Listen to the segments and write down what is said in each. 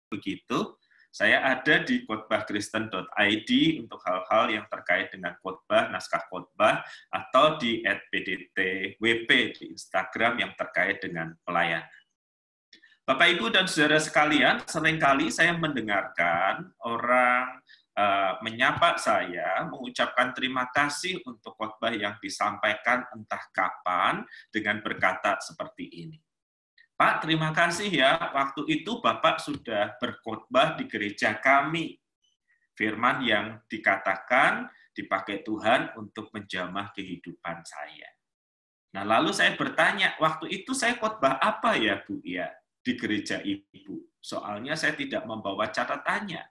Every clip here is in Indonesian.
Begitu, saya ada di khotbahkristen.id untuk hal-hal yang terkait dengan khotbah, naskah khotbah, atau di @pdtwp di Instagram yang terkait dengan pelayanan. Bapak, Ibu, dan saudara sekalian, seringkali saya mendengarkan orang menyapa saya, mengucapkan terima kasih untuk khotbah yang disampaikan entah kapan dengan berkata seperti ini. Pak, terima kasih ya, waktu itu Bapak sudah berkhotbah di gereja kami. Firman yang dikatakan dipakai Tuhan untuk menjamah kehidupan saya. Nah, lalu saya bertanya, waktu itu saya khotbah apa ya, Bu, ya, di gereja Ibu? Soalnya saya tidak membawa catatannya.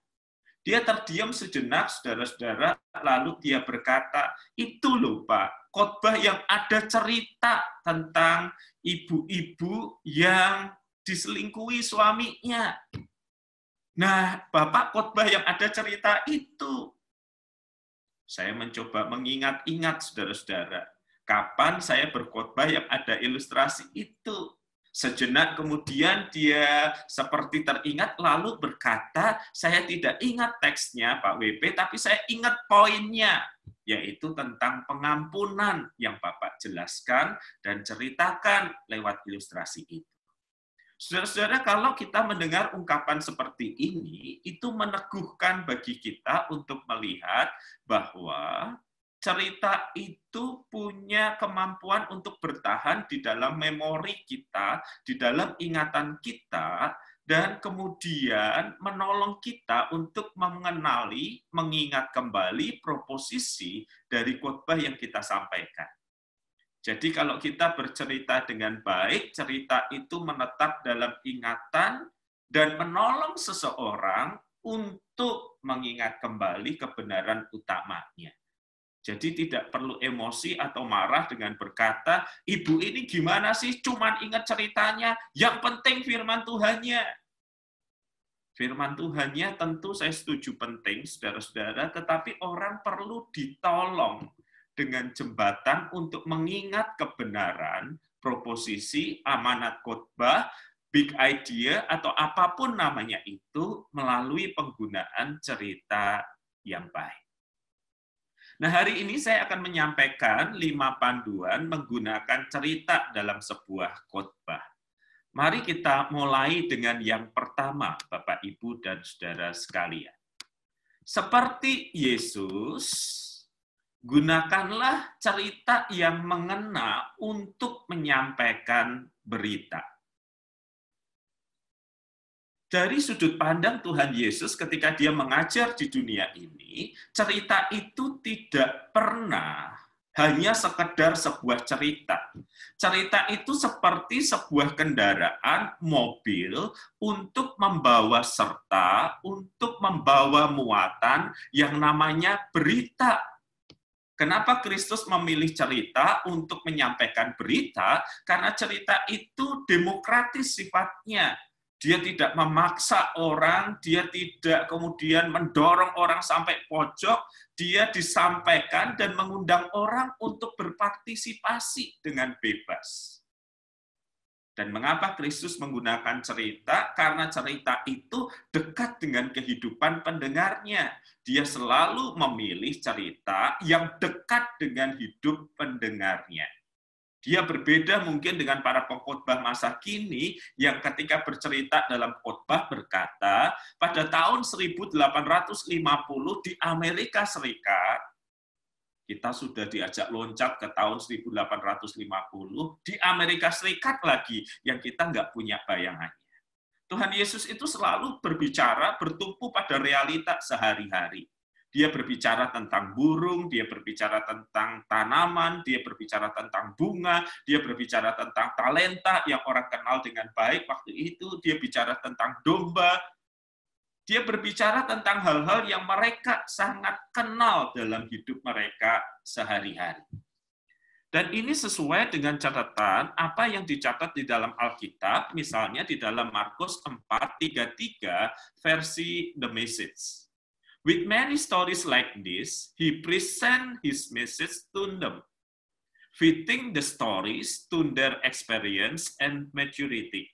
Dia terdiam sejenak, saudara-saudara, lalu dia berkata, itu loh Pak, khotbah yang ada cerita tentang ibu-ibu yang diselingkuhi suaminya. Nah, Bapak khotbah yang ada cerita itu. Saya mencoba mengingat-ingat, saudara-saudara, kapan saya berkhotbah yang ada ilustrasi itu. Sejenak kemudian dia seperti teringat lalu berkata, saya tidak ingat teksnya Pak WP, tapi saya ingat poinnya, yaitu tentang pengampunan yang Bapak jelaskan dan ceritakan lewat ilustrasi itu. Saudara-saudara, kalau kita mendengar ungkapan seperti ini, itu meneguhkan bagi kita untuk melihat bahwa cerita itu punya kemampuan untuk bertahan di dalam memori kita, di dalam ingatan kita, dan kemudian menolong kita untuk mengenali, mengingat kembali proposisi dari khotbah yang kita sampaikan. Jadi kalau kita bercerita dengan baik, cerita itu menetap dalam ingatan dan menolong seseorang untuk mengingat kembali kebenaran utamanya. Jadi tidak perlu emosi atau marah dengan berkata, ibu ini gimana sih, cuman ingat ceritanya, yang penting firman Tuhannya. Firman Tuhannya tentu saya setuju penting, saudara-saudara, tetapi orang perlu ditolong dengan jembatan untuk mengingat kebenaran, proposisi, amanat khotbah, big idea, atau apapun namanya itu, melalui penggunaan cerita yang baik. Nah, hari ini saya akan menyampaikan 5 panduan menggunakan cerita dalam sebuah khotbah. Mari kita mulai dengan yang pertama, Bapak, Ibu, dan saudara sekalian. Seperti Yesus, gunakanlah cerita yang mengena untuk menyampaikan berita. Dari sudut pandang Tuhan Yesus ketika dia mengajar di dunia ini, cerita itu tidak pernah hanya sekedar sebuah cerita. Cerita itu seperti sebuah kendaraan, mobil, untuk membawa serta, untuk membawa muatan yang namanya berita. Kenapa Kristus memilih cerita untuk menyampaikan berita? Karena cerita itu demokratis sifatnya. Dia tidak memaksa orang, dia tidak kemudian mendorong orang sampai pojok, dia disampaikan dan mengundang orang untuk berpartisipasi dengan bebas. Dan mengapa Kristus menggunakan cerita? Karena cerita itu dekat dengan kehidupan pendengarnya. Dia selalu memilih cerita yang dekat dengan hidup pendengarnya. Dia berbeda mungkin dengan para pengkhotbah masa kini yang ketika bercerita dalam khotbah berkata, pada tahun 1850 di Amerika Serikat, kita sudah diajak loncat ke tahun 1850, di Amerika Serikat lagi yang kita nggak punya bayangannya. Tuhan Yesus itu selalu berbicara, bertumpu pada realita sehari-hari. Dia berbicara tentang burung, dia berbicara tentang tanaman, dia berbicara tentang bunga, dia berbicara tentang talenta yang orang kenal dengan baik waktu itu, dia bicara tentang domba, dia berbicara tentang hal-hal yang mereka sangat kenal dalam hidup mereka sehari-hari. Dan ini sesuai dengan catatan apa yang dicatat di dalam Alkitab, misalnya di dalam Markus 4:33 versi The Message. With many stories like this, he present his message to them, fitting the stories to their experience and maturity.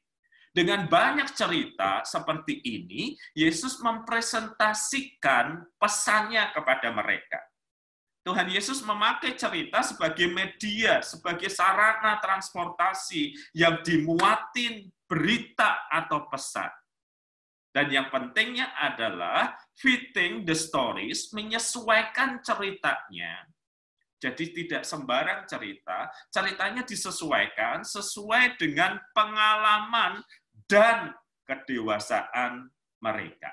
Dengan banyak cerita seperti ini, Yesus mempresentasikan pesannya kepada mereka. Tuhan Yesus memakai cerita sebagai media, sebagai sarana transportasi yang dimuatin berita atau pesan. Dan yang pentingnya adalah fitting the stories, menyesuaikan ceritanya. Jadi tidak sembarang cerita, ceritanya disesuaikan sesuai dengan pengalaman dan kedewasaan mereka.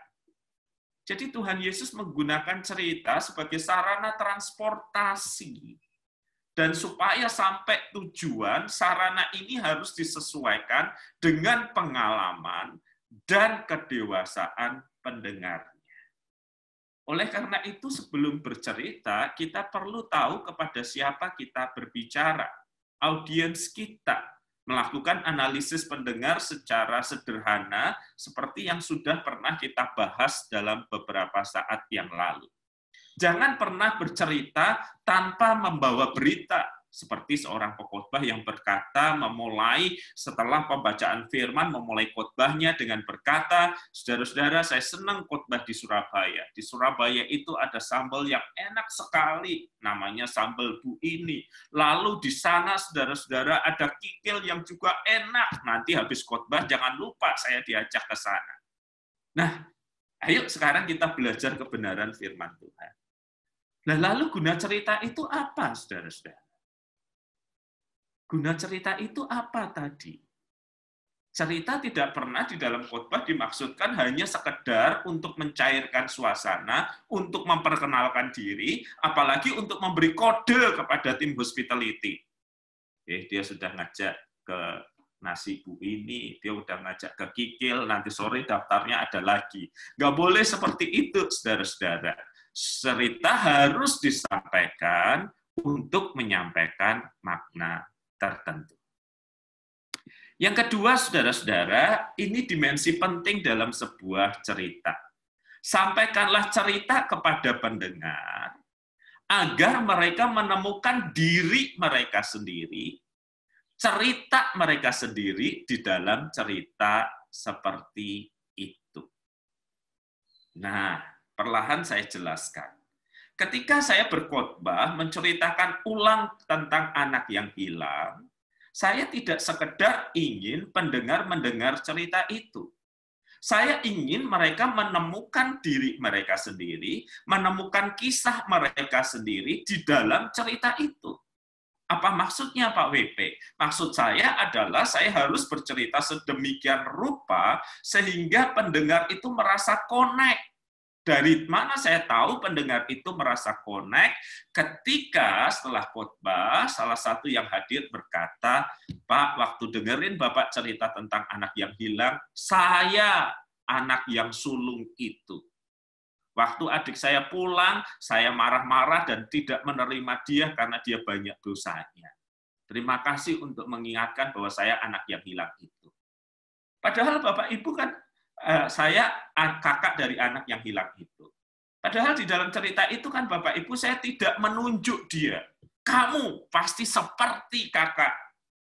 Jadi Tuhan Yesus menggunakan cerita sebagai sarana transportasi. Dan supaya sampai tujuan, sarana ini harus disesuaikan dengan pengalaman dan kedewasaan pendengarnya. Oleh karena itu, sebelum bercerita, kita perlu tahu kepada siapa kita berbicara, audiens kita, melakukan analisis pendengar secara sederhana, seperti yang sudah pernah kita bahas dalam beberapa saat yang lalu. Jangan pernah bercerita tanpa membawa berita, seperti seorang pengkhotbah yang berkata, memulai setelah pembacaan firman, memulai khotbahnya dengan berkata, saudara-saudara, saya senang khotbah di Surabaya. Di Surabaya itu ada sambal yang enak sekali, namanya sambal Bu ini. Lalu di sana, saudara-saudara, ada kikil yang juga enak. Nanti habis khotbah, jangan lupa saya diajak ke sana. Nah, ayo sekarang kita belajar kebenaran firman Tuhan. Nah, lalu guna cerita itu apa, saudara-saudara? Guna cerita itu apa tadi? Cerita tidak pernah di dalam khotbah dimaksudkan hanya sekedar untuk mencairkan suasana, untuk memperkenalkan diri, apalagi untuk memberi kode kepada tim hospitality. Dia sudah ngajak ke nasi Bu ini, dia udah ngajak ke kikil, nanti sore daftarnya ada lagi. Nggak boleh seperti itu, saudara-saudara. Cerita harus disampaikan untuk menyampaikan makna tertentu. Yang kedua, saudara-saudara, ini dimensi penting dalam sebuah cerita. Sampaikanlah cerita kepada pendengar agar mereka menemukan diri mereka sendiri, cerita mereka sendiri di dalam cerita seperti itu. Nah, perlahan saya jelaskan. Ketika saya berkhotbah menceritakan ulang tentang anak yang hilang, saya tidak sekedar ingin pendengar mendengar cerita itu. Saya ingin mereka menemukan diri mereka sendiri, menemukan kisah mereka sendiri di dalam cerita itu. Apa maksudnya Pak WP? Maksud saya adalah saya harus bercerita sedemikian rupa sehingga pendengar itu merasa connect. Dari mana saya tahu pendengar itu merasa connect? Ketika setelah khotbah, salah satu yang hadir berkata, Pak, waktu dengerin Bapak cerita tentang anak yang hilang, saya anak yang sulung itu. Waktu adik saya pulang, saya marah-marah dan tidak menerima dia karena dia banyak dosanya. Terima kasih untuk mengingatkan bahwa saya anak yang hilang itu. Padahal Bapak Ibu kan saya kakak dari anak yang hilang itu. Padahal di dalam cerita itu kan Bapak Ibu saya tidak menunjuk dia. Kamu pasti seperti kakak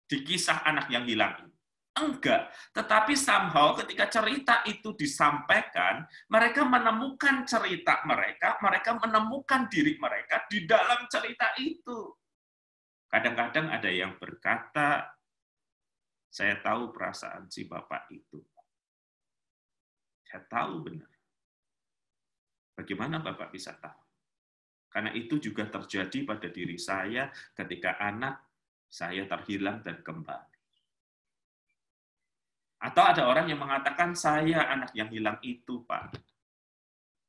di kisah anak yang hilang ini. Enggak. Tetapi somehow ketika cerita itu disampaikan, mereka menemukan cerita mereka menemukan diri mereka di dalam cerita itu. Kadang-kadang ada yang berkata, saya tahu perasaan si Bapak itu. Saya tahu benar. Bagaimana Bapak bisa tahu? Karena itu juga terjadi pada diri saya ketika anak saya terhilang dan kembali. Atau ada orang yang mengatakan, saya anak yang hilang itu, Pak.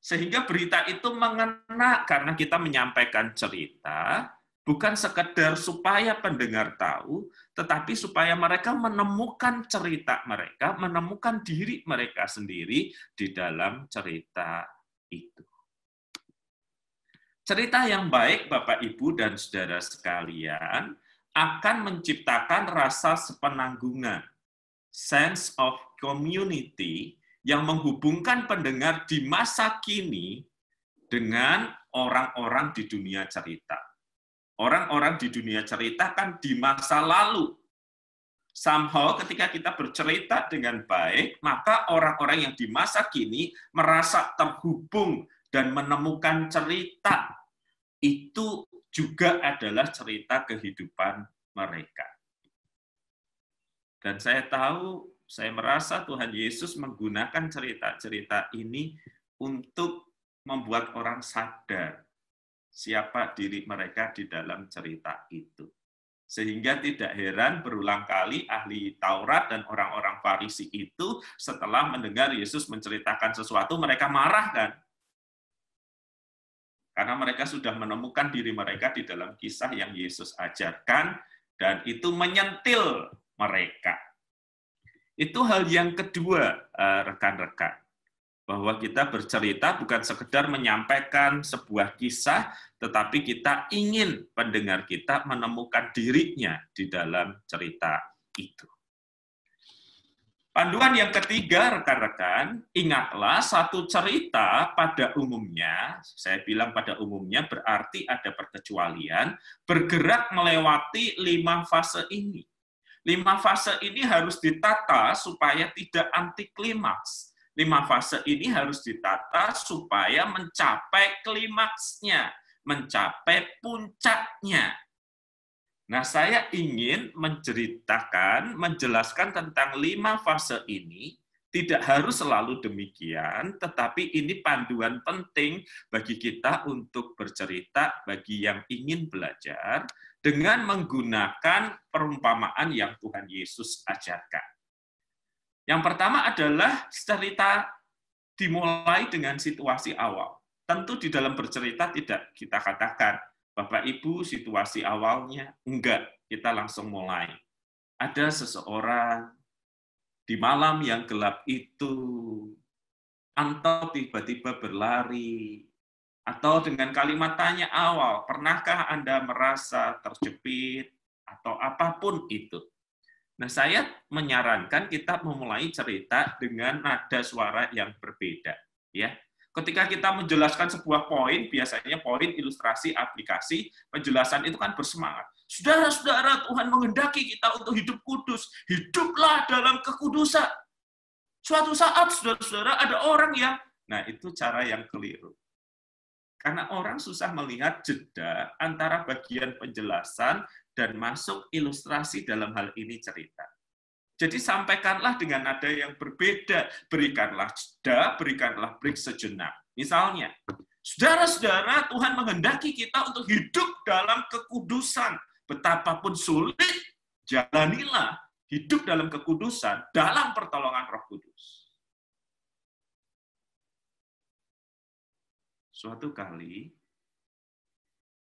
Sehingga berita itu mengena karena kita menyampaikan cerita, bukan sekedar supaya pendengar tahu, tetapi supaya mereka menemukan cerita mereka, menemukan diri mereka sendiri di dalam cerita itu. Cerita yang baik, Bapak, Ibu, dan saudara sekalian, akan menciptakan rasa sepenanggungan, sense of community, yang menghubungkan pendengar di masa kini dengan orang-orang di dunia cerita. Orang-orang di dunia cerita kan di masa lalu. Somehow ketika kita bercerita dengan baik, maka orang-orang yang di masa kini merasa terhubung dan menemukan cerita. Itu juga adalah cerita kehidupan mereka. Dan saya merasa Tuhan Yesus menggunakan cerita-cerita ini untuk membuat orang sadar siapa diri mereka di dalam cerita itu. Sehingga tidak heran berulang kali ahli Taurat dan orang-orang Farisi itu setelah mendengar Yesus menceritakan sesuatu, mereka marah kan? Karena mereka sudah menemukan diri mereka di dalam kisah yang Yesus ajarkan, dan itu menyentil mereka. Itu hal yang kedua, rekan-rekan. Bahwa kita bercerita bukan sekedar menyampaikan sebuah kisah, tetapi kita ingin pendengar kita menemukan dirinya di dalam cerita itu. Panduan yang ketiga, rekan-rekan, ingatlah satu cerita pada umumnya, saya bilang pada umumnya berarti ada perkecualian, bergerak melewati 5 fase ini. 5 fase ini harus ditata supaya tidak anti klimaks. 5 fase ini harus ditata supaya mencapai klimaksnya, mencapai puncaknya. Nah, saya ingin menjelaskan tentang 5 fase ini, tidak harus selalu demikian, tetapi ini panduan penting bagi kita untuk bercerita, bagi yang ingin belajar, dengan menggunakan perumpamaan yang Tuhan Yesus ajarkan. Yang pertama adalah cerita dimulai dengan situasi awal. Tentu di dalam bercerita tidak kita katakan, Bapak Ibu situasi awalnya, enggak, kita langsung mulai. Ada seseorang di malam yang gelap itu, atau tiba-tiba berlari, atau dengan kalimat tanya awal, pernahkah Anda merasa terjepit, atau apapun itu. Nah, saya menyarankan kita memulai cerita dengan nada suara yang berbeda, ya. Ketika kita menjelaskan sebuah poin, biasanya poin ilustrasi aplikasi, penjelasan itu kan bersemangat. Saudara-saudara, Tuhan menghendaki kita untuk hidup kudus. Hiduplah dalam kekudusan. Suatu saat, saudara-saudara, ada orang yang, nah itu cara yang keliru. Karena orang susah melihat jeda antara bagian penjelasan dan masuk ilustrasi dalam hal ini cerita. Jadi sampaikanlah dengan nada yang berbeda. Berikanlah jeda, berikanlah break sejenak. Misalnya, saudara-saudara, Tuhan menghendaki kita untuk hidup dalam kekudusan. Betapapun sulit, jalanilah hidup dalam kekudusan dalam pertolongan Roh Kudus. Suatu kali,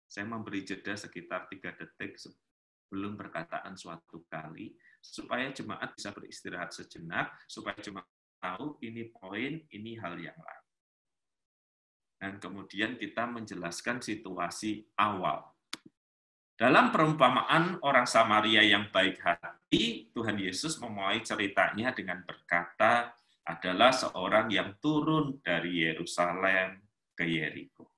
saya memberi jeda sekitar 3 detik sebelum perkataan suatu kali, supaya jemaat bisa beristirahat sejenak, supaya jemaat tahu ini poin, ini hal yang lain. Dan kemudian kita menjelaskan situasi awal. Dalam perumpamaan orang Samaria yang baik hati, Tuhan Yesus memulai ceritanya dengan berkata, adalah seorang yang turun dari Yerusalem ke Yeriko.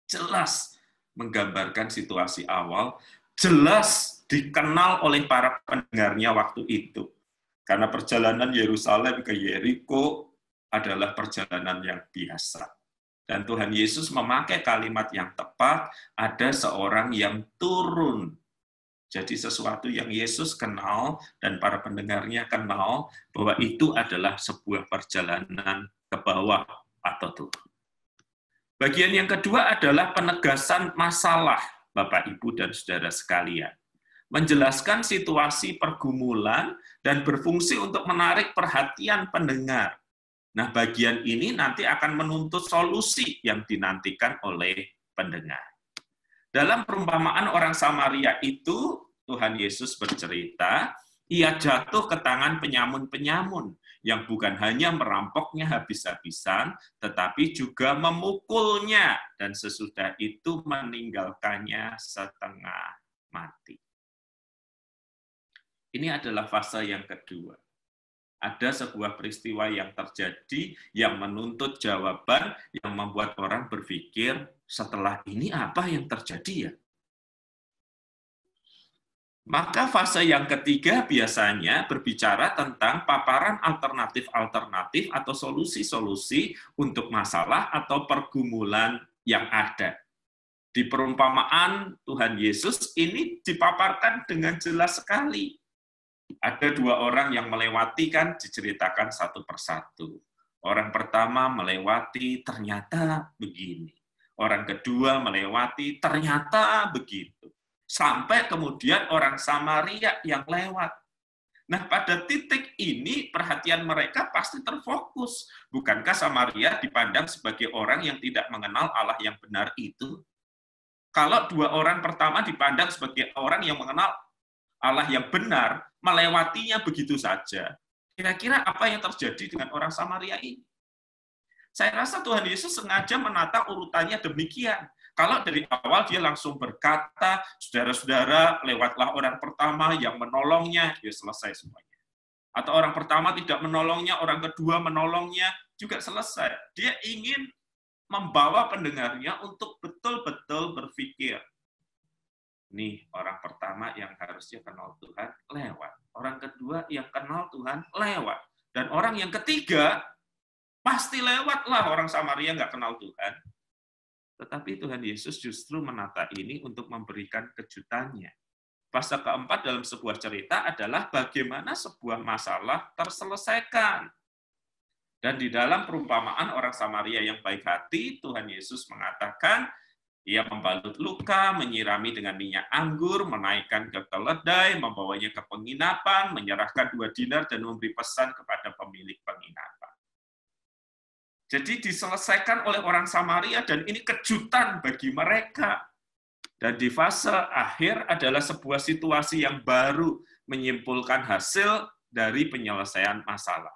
Jelas menggambarkan situasi awal, jelas dikenal oleh para pendengarnya waktu itu. Karena perjalanan Yerusalem ke Yeriko adalah perjalanan yang biasa. Dan Tuhan Yesus memakai kalimat yang tepat, ada seorang yang turun. Jadi sesuatu yang Yesus kenal dan para pendengarnya kenal, bahwa itu adalah sebuah perjalanan ke bawah atau turun. Bagian yang kedua adalah penegasan masalah, Bapak, Ibu, dan saudara sekalian. Menjelaskan situasi pergumulan dan berfungsi untuk menarik perhatian pendengar. Nah, bagian ini nanti akan menuntut solusi yang dinantikan oleh pendengar. Dalam perumpamaan orang Samaria itu, Tuhan Yesus bercerita, ia jatuh ke tangan penyamun-penyamun, yang bukan hanya merampoknya habis-habisan, tetapi juga memukulnya, dan sesudah itu meninggalkannya setengah mati. Ini adalah fase yang kedua. Ada sebuah peristiwa yang terjadi yang menuntut jawaban, yang membuat orang berpikir, setelah ini apa yang terjadi ya? Maka fase yang ketiga biasanya berbicara tentang paparan alternatif-alternatif atau solusi-solusi untuk masalah atau pergumulan yang ada. Di perumpamaan Tuhan Yesus ini dipaparkan dengan jelas sekali. Ada dua orang yang melewati, kan diceritakan satu persatu. Orang pertama melewati, ternyata begini. Orang kedua melewati, ternyata begitu. Sampai kemudian orang Samaria yang lewat. Nah, pada titik ini perhatian mereka pasti terfokus. Bukankah Samaria dipandang sebagai orang yang tidak mengenal Allah yang benar itu? Kalau dua orang pertama dipandang sebagai orang yang mengenal Allah yang benar, melewatinya begitu saja. Kira-kira apa yang terjadi dengan orang Samaria ini? Saya rasa Tuhan Yesus sengaja menata urutannya demikian. Kalau dari awal dia langsung berkata, saudara-saudara, lewatlah orang pertama yang menolongnya, ya selesai semuanya. Atau orang pertama tidak menolongnya, orang kedua menolongnya, juga selesai. Dia ingin membawa pendengarnya untuk betul-betul berpikir. Nih, orang pertama yang harusnya kenal Tuhan, lewat. Orang kedua yang kenal Tuhan, lewat. Dan orang yang ketiga, pasti lewatlah orang Samaria nggak kenal Tuhan. Tetapi Tuhan Yesus justru menata ini untuk memberikan kejutannya. Fase keempat dalam sebuah cerita adalah bagaimana sebuah masalah terselesaikan. Dan di dalam perumpamaan orang Samaria yang baik hati, Tuhan Yesus mengatakan, ia membalut luka, menyirami dengan minyak anggur, menaikkan ke keledai, membawanya ke penginapan, menyerahkan 2 dinar dan memberi pesan kepada pemilik penginapan. Jadi diselesaikan oleh orang Samaria dan ini kejutan bagi mereka. Dan di fase akhir adalah sebuah situasi yang baru menyimpulkan hasil dari penyelesaian masalah.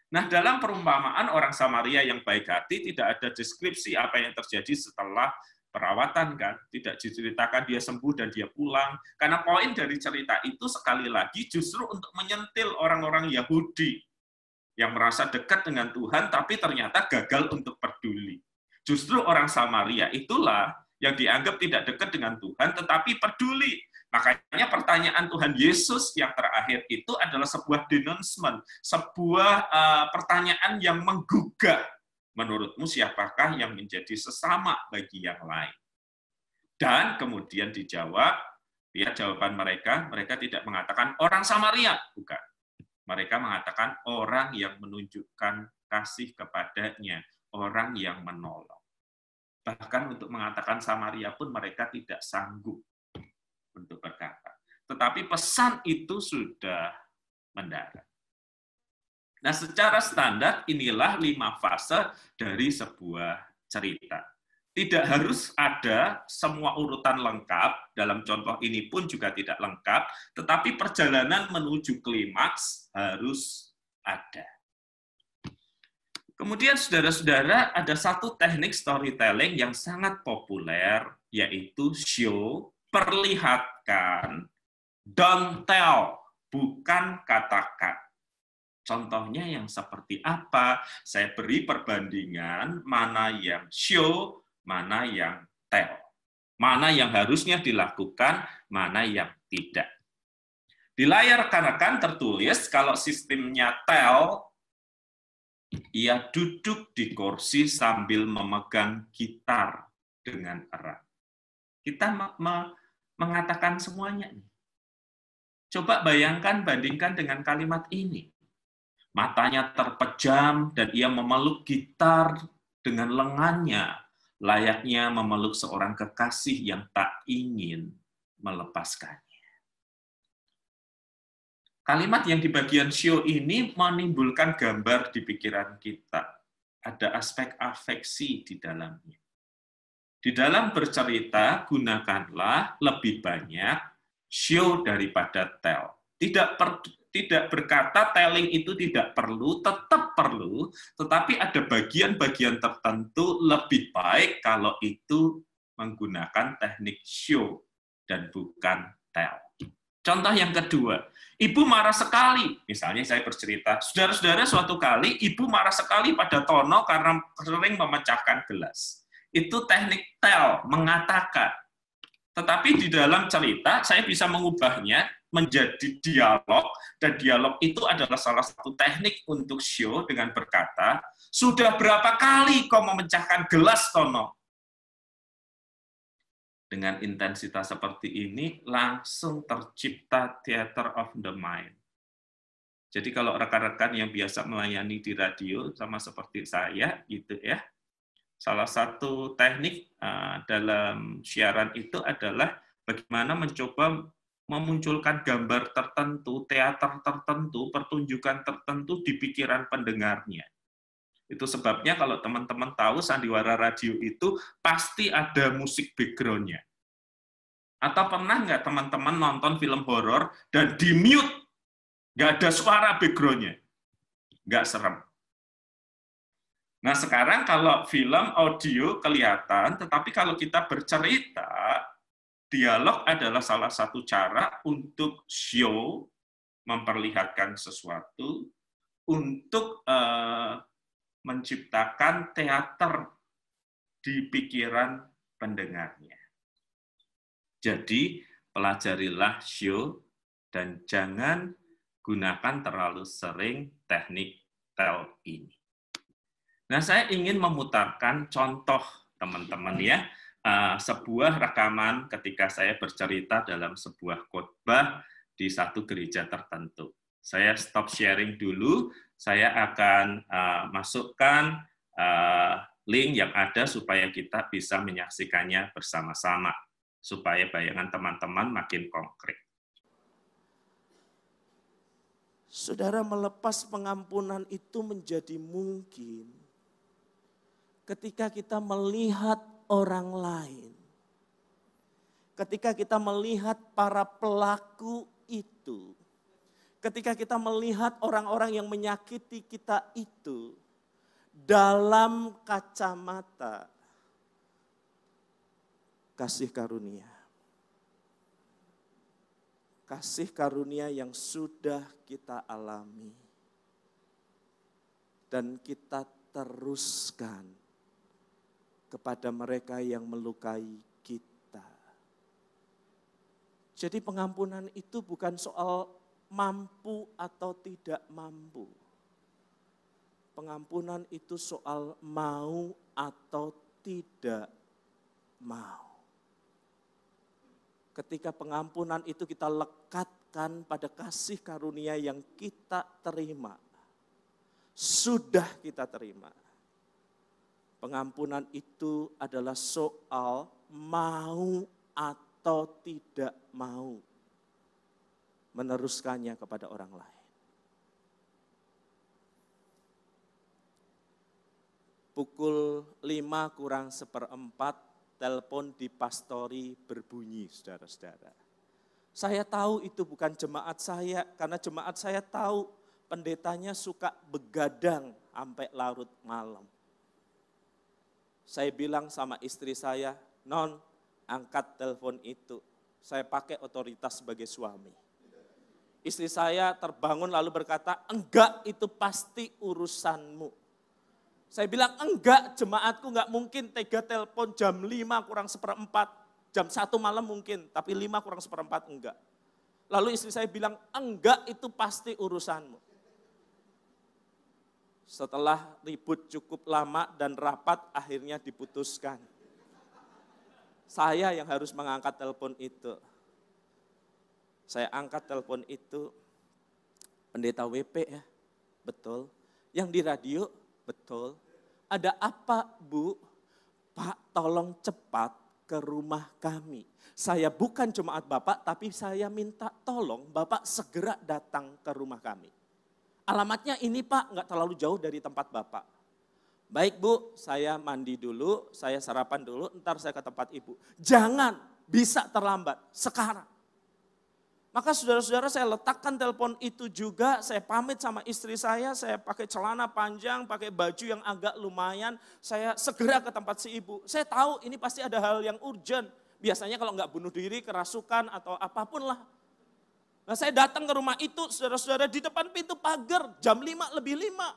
Nah, dalam perumpamaan orang Samaria yang baik hati tidak ada deskripsi apa yang terjadi setelah perawatan, kan? Tidak diceritakan dia sembuh dan dia pulang. Karena poin dari cerita itu sekali lagi justru untuk menyentil orang-orang Yahudi yang merasa dekat dengan Tuhan, tapi ternyata gagal untuk peduli. Justru orang Samaria itulah yang dianggap tidak dekat dengan Tuhan, tetapi peduli. Makanya pertanyaan Tuhan Yesus yang terakhir itu adalah sebuah denouncement, sebuah pertanyaan yang menggugah. Menurutmu siapakah yang menjadi sesama bagi yang lain? Dan kemudian dijawab, lihat jawaban mereka tidak mengatakan orang Samaria, bukan. Mereka mengatakan orang yang menunjukkan kasih kepadanya, orang yang menolong. Bahkan untuk mengatakan Samaria pun mereka tidak sanggup untuk berkata. Tetapi pesan itu sudah mendarat. Nah, secara standar inilah 5 fase dari sebuah cerita. Tidak harus ada semua urutan lengkap, dalam contoh ini pun juga tidak lengkap, tetapi perjalanan menuju klimaks harus ada. Kemudian, saudara-saudara, ada satu teknik storytelling yang sangat populer, yaitu show, perlihatkan, don't tell, bukan katakan. Contohnya yang seperti apa? Saya beri perbandingan mana yang show, mana yang tell. Mana yang harusnya dilakukan, mana yang tidak. Di layar kanan tertulis kalau sistemnya tell, ia duduk di kursi sambil memegang gitar dengan erat. Kita mengatakan semuanya. Coba bayangkan, bandingkan dengan kalimat ini. Matanya terpejam dan ia memeluk gitar dengan lengannya, layaknya memeluk seorang kekasih yang tak ingin melepaskannya. Kalimat yang di bagian show ini menimbulkan gambar di pikiran kita. Ada aspek afeksi di dalamnya. Di dalam bercerita, gunakanlah lebih banyak show daripada tell. Tidak berkata telling itu tidak perlu, tetap perlu, tetapi ada bagian-bagian tertentu lebih baik kalau itu menggunakan teknik show. dan bukan tell. Contoh yang kedua, ibu marah sekali. Misalnya saya bercerita, saudara-saudara suatu kali ibu marah sekali pada Tono karena sering memecahkan gelas. Itu teknik tell, mengatakan. Tetapi di dalam cerita saya bisa mengubahnya menjadi dialog, dan dialog itu adalah salah satu teknik untuk show dengan berkata, sudah berapa kali kau memecahkan gelas, Tono? Dengan intensitas seperti ini, langsung tercipta theater of the mind. Jadi kalau rekan-rekan yang biasa melayani di radio, sama seperti saya, gitu ya, salah satu teknik dalam siaran itu adalah bagaimana mencoba memunculkan gambar tertentu, teater tertentu, pertunjukan tertentu di pikiran pendengarnya. Itu sebabnya kalau teman-teman tahu sandiwara radio itu pasti ada musik background-nya. Atau pernah nggak teman-teman nonton film horor dan di-mute, nggak ada suara background-nya? Nggak serem. Nah sekarang kalau film audio kelihatan, tetapi kalau kita bercerita, dialog adalah salah satu cara untuk show, memperlihatkan sesuatu, untuk menciptakan teater di pikiran pendengarnya. Jadi, pelajarilah show dan jangan gunakan terlalu sering teknik tell ini. Nah, saya ingin memutarkan contoh teman-teman ya, sebuah rekaman ketika saya bercerita dalam sebuah khotbah di satu gereja tertentu. Saya stop sharing dulu, saya akan masukkan link yang ada supaya kita bisa menyaksikannya bersama-sama, supaya bayangan teman-teman makin konkret. Saudara, melepas pengampunan itu menjadi mungkin ketika kita melihat orang lain. Ketika kita melihat para pelaku itu. Ketika kita melihat orang-orang yang menyakiti kita itu dalam kacamata kasih karunia. Kasih karunia yang sudah kita alami. Dan kita teruskan kepada mereka yang melukai kita. Jadi pengampunan itu bukan soal mampu atau tidak mampu. Pengampunan itu soal mau atau tidak mau. Ketika pengampunan itu kita lekatkan pada kasih karunia yang kita terima, sudah kita terima. Pengampunan itu adalah soal mau atau tidak mau meneruskannya kepada orang lain. Pukul 5:04, telepon di pastori berbunyi, saudara-saudara. Saya tahu itu bukan jemaat saya, karena jemaat saya tahu pendetanya suka begadang sampai larut malam. Saya bilang sama istri saya, "Non, angkat telepon itu." Saya pakai otoritas sebagai suami. Istri saya terbangun lalu berkata, "Enggak, itu pasti urusanmu." Saya bilang, "Enggak, jemaatku enggak mungkin tega telepon jam 5:04, jam 1 malam mungkin, tapi 5:04 enggak." Lalu istri saya bilang, "Enggak, itu pasti urusanmu." Setelah ribut cukup lama dan rapat, akhirnya diputuskan. Saya yang harus mengangkat telepon itu. Saya angkat telepon itu, pendeta WP ya, betul. Yang di radio, betul. Ada apa, Bu? Pak, tolong cepat ke rumah kami. Saya bukan jemaat Bapak, tapi saya minta tolong Bapak segera datang ke rumah kami. Alamatnya ini Pak, nggak terlalu jauh dari tempat Bapak. Baik Bu, saya mandi dulu, saya sarapan dulu, ntar saya ke tempat Ibu. Jangan, bisa terlambat, sekarang. Maka saudara-saudara saya letakkan telepon itu juga, saya pamit sama istri saya pakai celana panjang, pakai baju yang agak lumayan, saya segera ke tempat si ibu. Saya tahu ini pasti ada hal yang urgent, Biasanya kalau nggak bunuh diri, kerasukan atau apapun lah. Nah saya datang ke rumah itu, saudara-saudara, di depan pintu pagar, jam 5 lebih 5.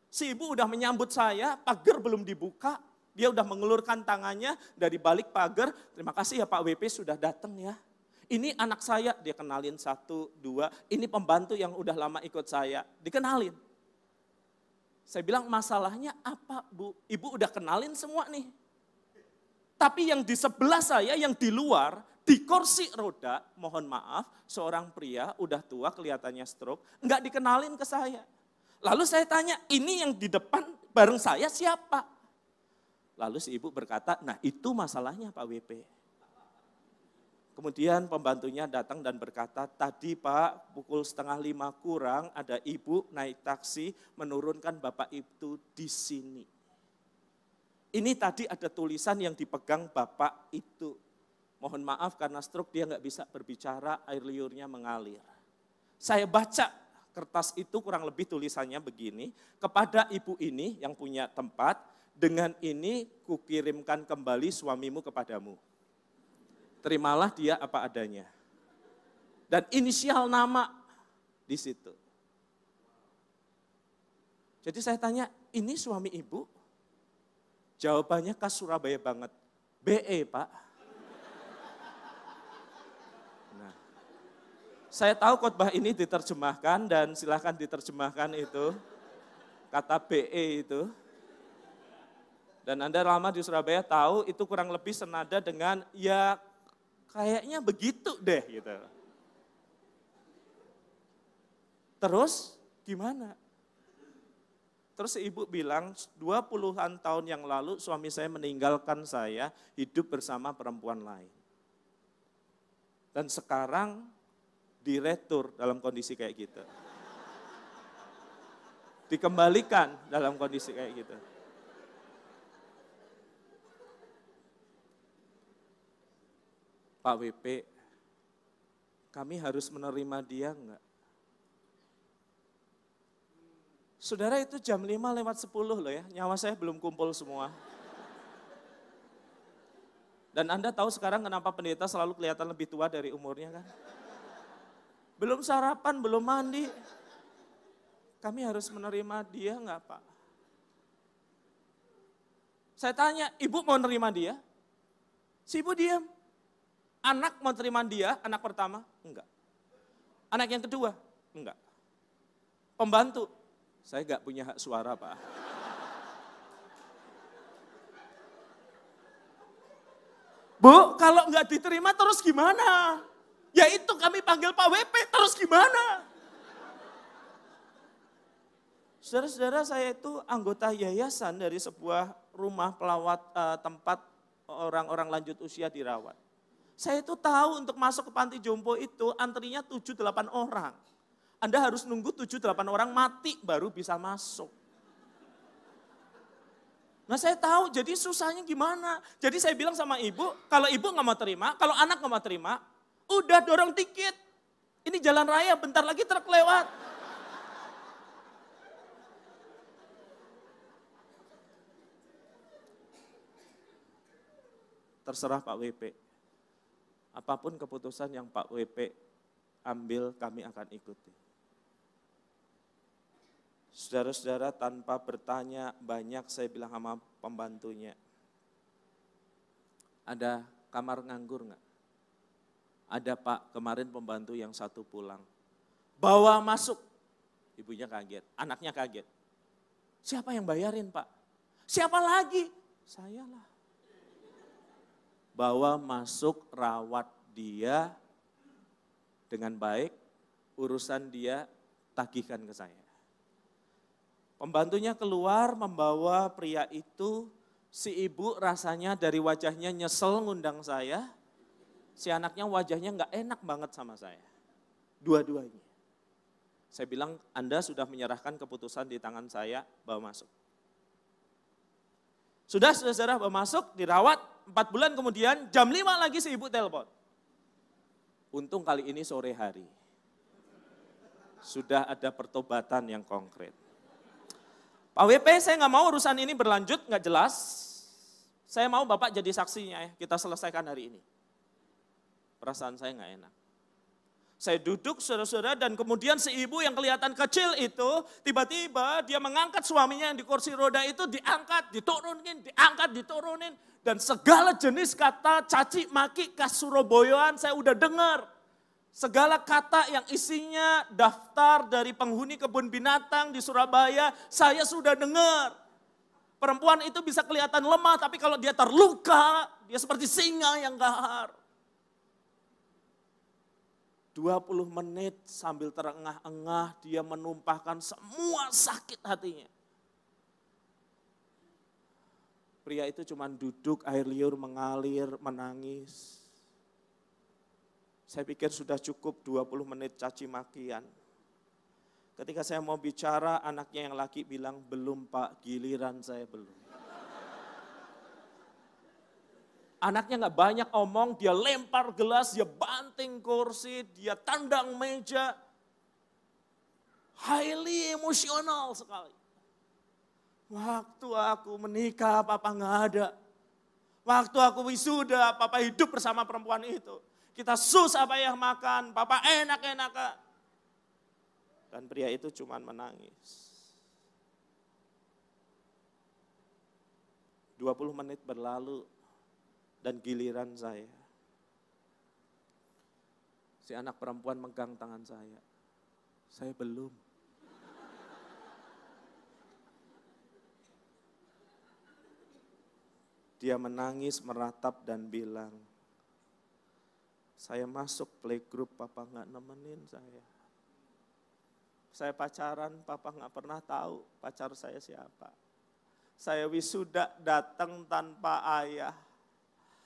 Si ibu udah menyambut saya, pagar belum dibuka, dia udah mengulurkan tangannya dari balik pagar, terima kasih ya Pak WP sudah datang ya. Ini anak saya, dia kenalin 1, 2, ini pembantu yang udah lama ikut saya, dikenalin. Saya bilang masalahnya apa Bu? Ibu udah kenalin semua nih. Tapi yang di sebelah saya, yang di luar, di kursi roda, mohon maaf, seorang pria udah tua kelihatannya stroke, enggak dikenalin ke saya. Lalu saya tanya, ini yang di depan bareng saya siapa? Lalu si ibu berkata, nah itu masalahnya Pak WP. Kemudian pembantunya datang dan berkata, tadi Pak pukul 4:30 kurang ada ibu naik taksi menurunkan Bapak itu di sini. Ini tadi ada tulisan yang dipegang Bapak itu. Mohon maaf karena stroke dia nggak bisa berbicara, air liurnya mengalir. Saya baca kertas itu kurang lebih tulisannya begini, kepada ibu ini yang punya tempat, dengan ini kukirimkan kembali suamimu kepadamu. Terimalah dia apa adanya. Dan inisial nama di situ. Jadi saya tanya, ini suami ibu? Jawabannya khas Surabaya banget. BE Pak. Nah, saya tahu khotbah ini diterjemahkan dan silahkan diterjemahkan itu. Kata BE itu. Dan Anda lama di Surabaya tahu itu kurang lebih senada dengan ya kayaknya begitu deh gitu. Terus gimana? Terus ibu bilang 20-an tahun yang lalu suami saya meninggalkan saya hidup bersama perempuan lain. Dan sekarang diretur dalam kondisi kayak gitu. Dikembalikan dalam kondisi kayak gitu. Pak WP, kami harus menerima dia enggak? Saudara itu jam 5:10 loh ya, nyawa saya belum kumpul semua. Dan Anda tahu sekarang kenapa pendeta selalu kelihatan lebih tua dari umurnya kan? Belum sarapan, belum mandi. Kami harus menerima dia enggak Pak? Saya tanya, ibu mau nerima dia? Si ibu diam. Anak mau terima dia, anak pertama? Enggak. Anak yang kedua? Enggak. Pembantu? Saya enggak punya hak suara Pak. Bu, kalau enggak diterima terus gimana? Ya itu kami panggil Pak WP, terus gimana? Saudara-saudara, saya itu anggota yayasan dari sebuah rumah pelawat tempat orang-orang lanjut usia dirawat. Saya itu tahu untuk masuk ke panti jompo itu antrinya 7-8 orang. Anda harus nunggu 7-8 orang mati baru bisa masuk. Nah saya tahu, jadi susahnya gimana. Jadi saya bilang sama ibu, kalau ibu nggak mau terima, kalau anak nggak mau terima, udah dorong dikit. Ini jalan raya, bentar lagi truk lewat. Terserah Pak WP. Apapun keputusan yang Pak WP ambil, kami akan ikuti. Saudara-saudara, tanpa bertanya banyak saya bilang sama pembantunya, ada kamar nganggur nggak? Ada Pak, kemarin pembantu yang satu pulang. Bawa masuk. Ibunya kaget, anaknya kaget. Siapa yang bayarin Pak? Siapa lagi? Sayalah. Bawa masuk, rawat dia dengan baik, urusan dia tagihkan ke saya. Pembantunya keluar membawa pria itu, si ibu rasanya dari wajahnya nyesel ngundang saya, si anaknya wajahnya nggak enak banget sama saya. Dua-duanya. Saya bilang, Anda sudah menyerahkan keputusan di tangan saya, bawa masuk. Sudah saudara bawa masuk, dirawat, 4 bulan kemudian, jam 5 lagi si ibu telepon. Untung kali ini sore hari. Sudah ada pertobatan yang konkret. Pak WP, saya nggak mau urusan ini berlanjut, nggak jelas. Saya mau Bapak jadi saksinya ya, kita selesaikan hari ini. Perasaan saya nggak enak. Saya duduk saudara-saudara dan kemudian si ibu yang kelihatan kecil itu tiba-tiba dia mengangkat suaminya yang di kursi roda itu, diangkat, diturunin, diangkat, diturunin. Dan segala jenis kata caci maki khas Surabayaan saya udah dengar. Segala kata yang isinya daftar dari penghuni kebun binatang di Surabaya saya sudah dengar. Perempuan itu bisa kelihatan lemah tapi kalau dia terluka dia seperti singa yang gahar. 20 menit sambil terengah-engah dia menumpahkan semua sakit hatinya. Pria itu cuma duduk, air liur mengalir, menangis. Saya pikir sudah cukup 20 menit caci makian. Ketika saya mau bicara, anaknya yang laki bilang, belum Pak, giliran saya belum. Anaknya gak banyak omong, dia lempar gelas, dia banting kursi, dia tendang meja. Highly emosional sekali. Waktu aku menikah, Papa gak ada. Waktu aku wisuda, Papa hidup bersama perempuan itu. Kita susah payah makan, Papa enak-enakan. Dan pria itu cuma menangis. 20 menit berlalu. Dan giliran saya. Si anak perempuan megang tangan saya. Saya belum. Dia menangis, meratap dan bilang, saya masuk playgroup, Papa gak nemenin saya. Saya pacaran, Papa gak pernah tahu pacar saya siapa. Saya wisuda datang tanpa ayah.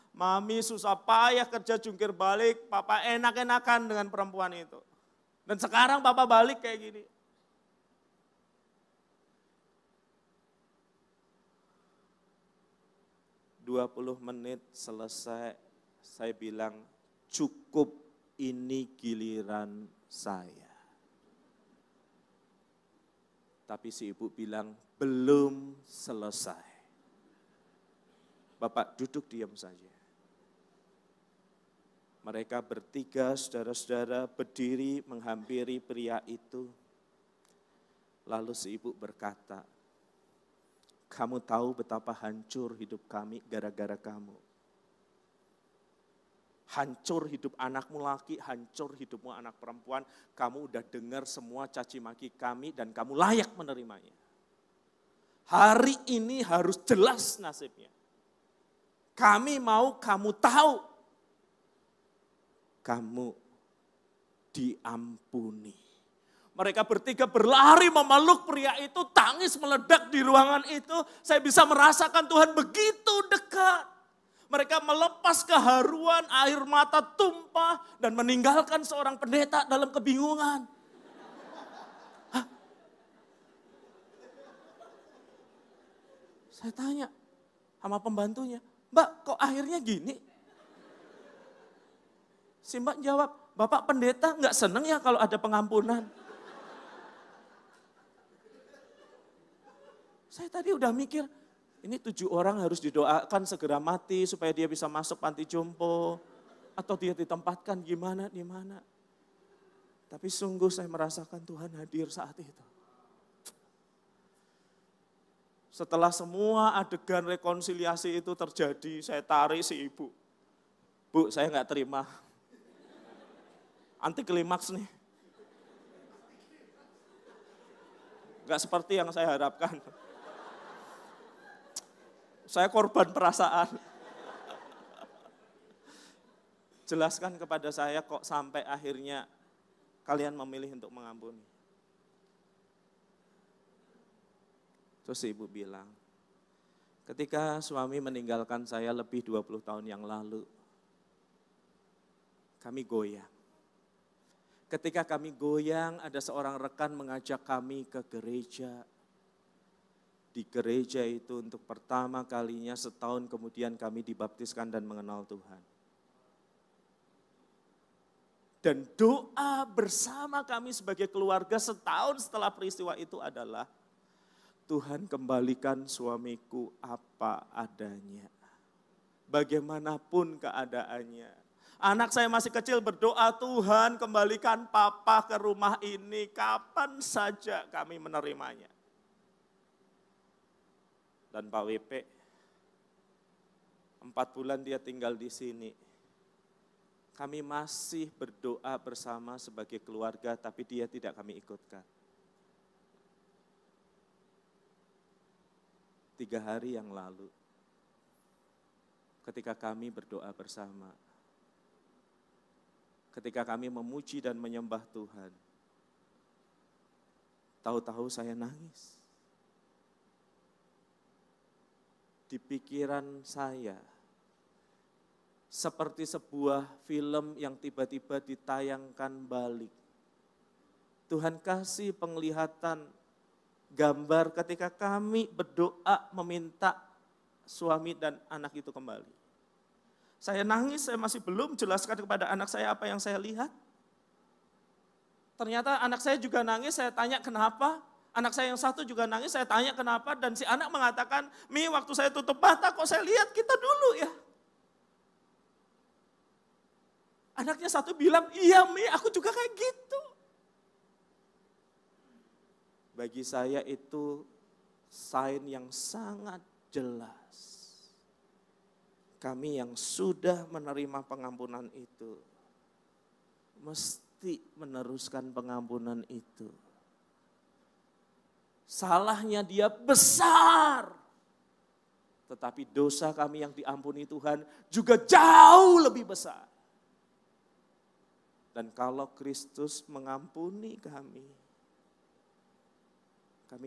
Mami susah payah kerja jungkir balik, Papa enak-enakan dengan perempuan itu. Dan sekarang Papa balik kayak gini. "20 menit selesai, saya bilang, cukup, ini giliran saya. Tapi si ibu bilang, belum selesai. Bapak duduk diam saja. Mereka bertiga, saudara-saudara, berdiri menghampiri pria itu. Lalu si ibu berkata, kamu tahu betapa hancur hidup kami gara-gara kamu. Hancur hidup anakmu laki, hancur hidupmu anak perempuan. Kamu udah dengar semua caci maki kami dan kamu layak menerimanya. Hari ini harus jelas nasibnya. Kami mau kamu tahu. Kamu diampuni. Mereka bertiga berlari memeluk pria itu, tangis meledak di ruangan itu. Saya bisa merasakan Tuhan begitu dekat. Mereka melepas keharuan, air mata tumpah, dan meninggalkan seorang pendeta dalam kebingungan. Hah? Saya tanya sama pembantunya, Mbak kok akhirnya gini? Si Mbak jawab, Bapak pendeta nggak seneng ya kalau ada pengampunan? Saya tadi udah mikir, ini 7 orang harus didoakan segera mati supaya dia bisa masuk panti jompo. Atau dia ditempatkan gimana. Tapi sungguh saya merasakan Tuhan hadir saat itu. Setelah semua adegan rekonsiliasi itu terjadi, saya tarik si ibu. Bu, saya nggak terima. Anti klimaks nih. Nggak seperti yang saya harapkan. Saya korban perasaan. Jelaskan kepada saya kok sampai akhirnya kalian memilih untuk mengampuni. Terus ibu bilang, ketika suami meninggalkan saya lebih 20 tahun yang lalu, kami goyang. Ketika kami goyang, ada seorang rekan mengajak kami ke gereja. Di gereja itu untuk pertama kalinya setahun kemudian kami dibaptiskan dan mengenal Tuhan. Dan doa bersama kami sebagai keluarga setahun setelah peristiwa itu adalah, Tuhan kembalikan suamiku apa adanya. bagaimanapun keadaannya. Anak saya masih kecil berdoa, Tuhan kembalikan papa ke rumah ini, kapan saja kami menerimanya. Dan Pak WP, 4 bulan dia tinggal di sini. Kami masih berdoa bersama sebagai keluarga, tapi dia tidak kami ikutkan. 3 hari yang lalu, ketika kami berdoa bersama, ketika kami memuji dan menyembah Tuhan, tahu-tahu saya nangis. Di pikiran saya, seperti sebuah film yang tiba-tiba ditayangkan balik. Tuhan kasih penglihatan gambar ketika kami berdoa meminta suami dan anak itu kembali. Saya nangis, saya masih belum jelaskan kepada anak saya apa yang saya lihat. Ternyata anak saya juga nangis, saya tanya kenapa. Anak saya yang satu juga nangis, saya tanya kenapa. Dan si anak mengatakan, Mi waktu saya tutup mata kok saya lihat kita dulu ya. Anaknya satu bilang, iya Mi aku juga kayak gitu. Bagi saya itu sign yang sangat jelas. Kami yang sudah menerima pengampunan itu, mesti meneruskan pengampunan itu. Salahnya dia besar, tetapi dosa kami yang diampuni Tuhan juga jauh lebih besar. Dan kalau Kristus mengampuni kami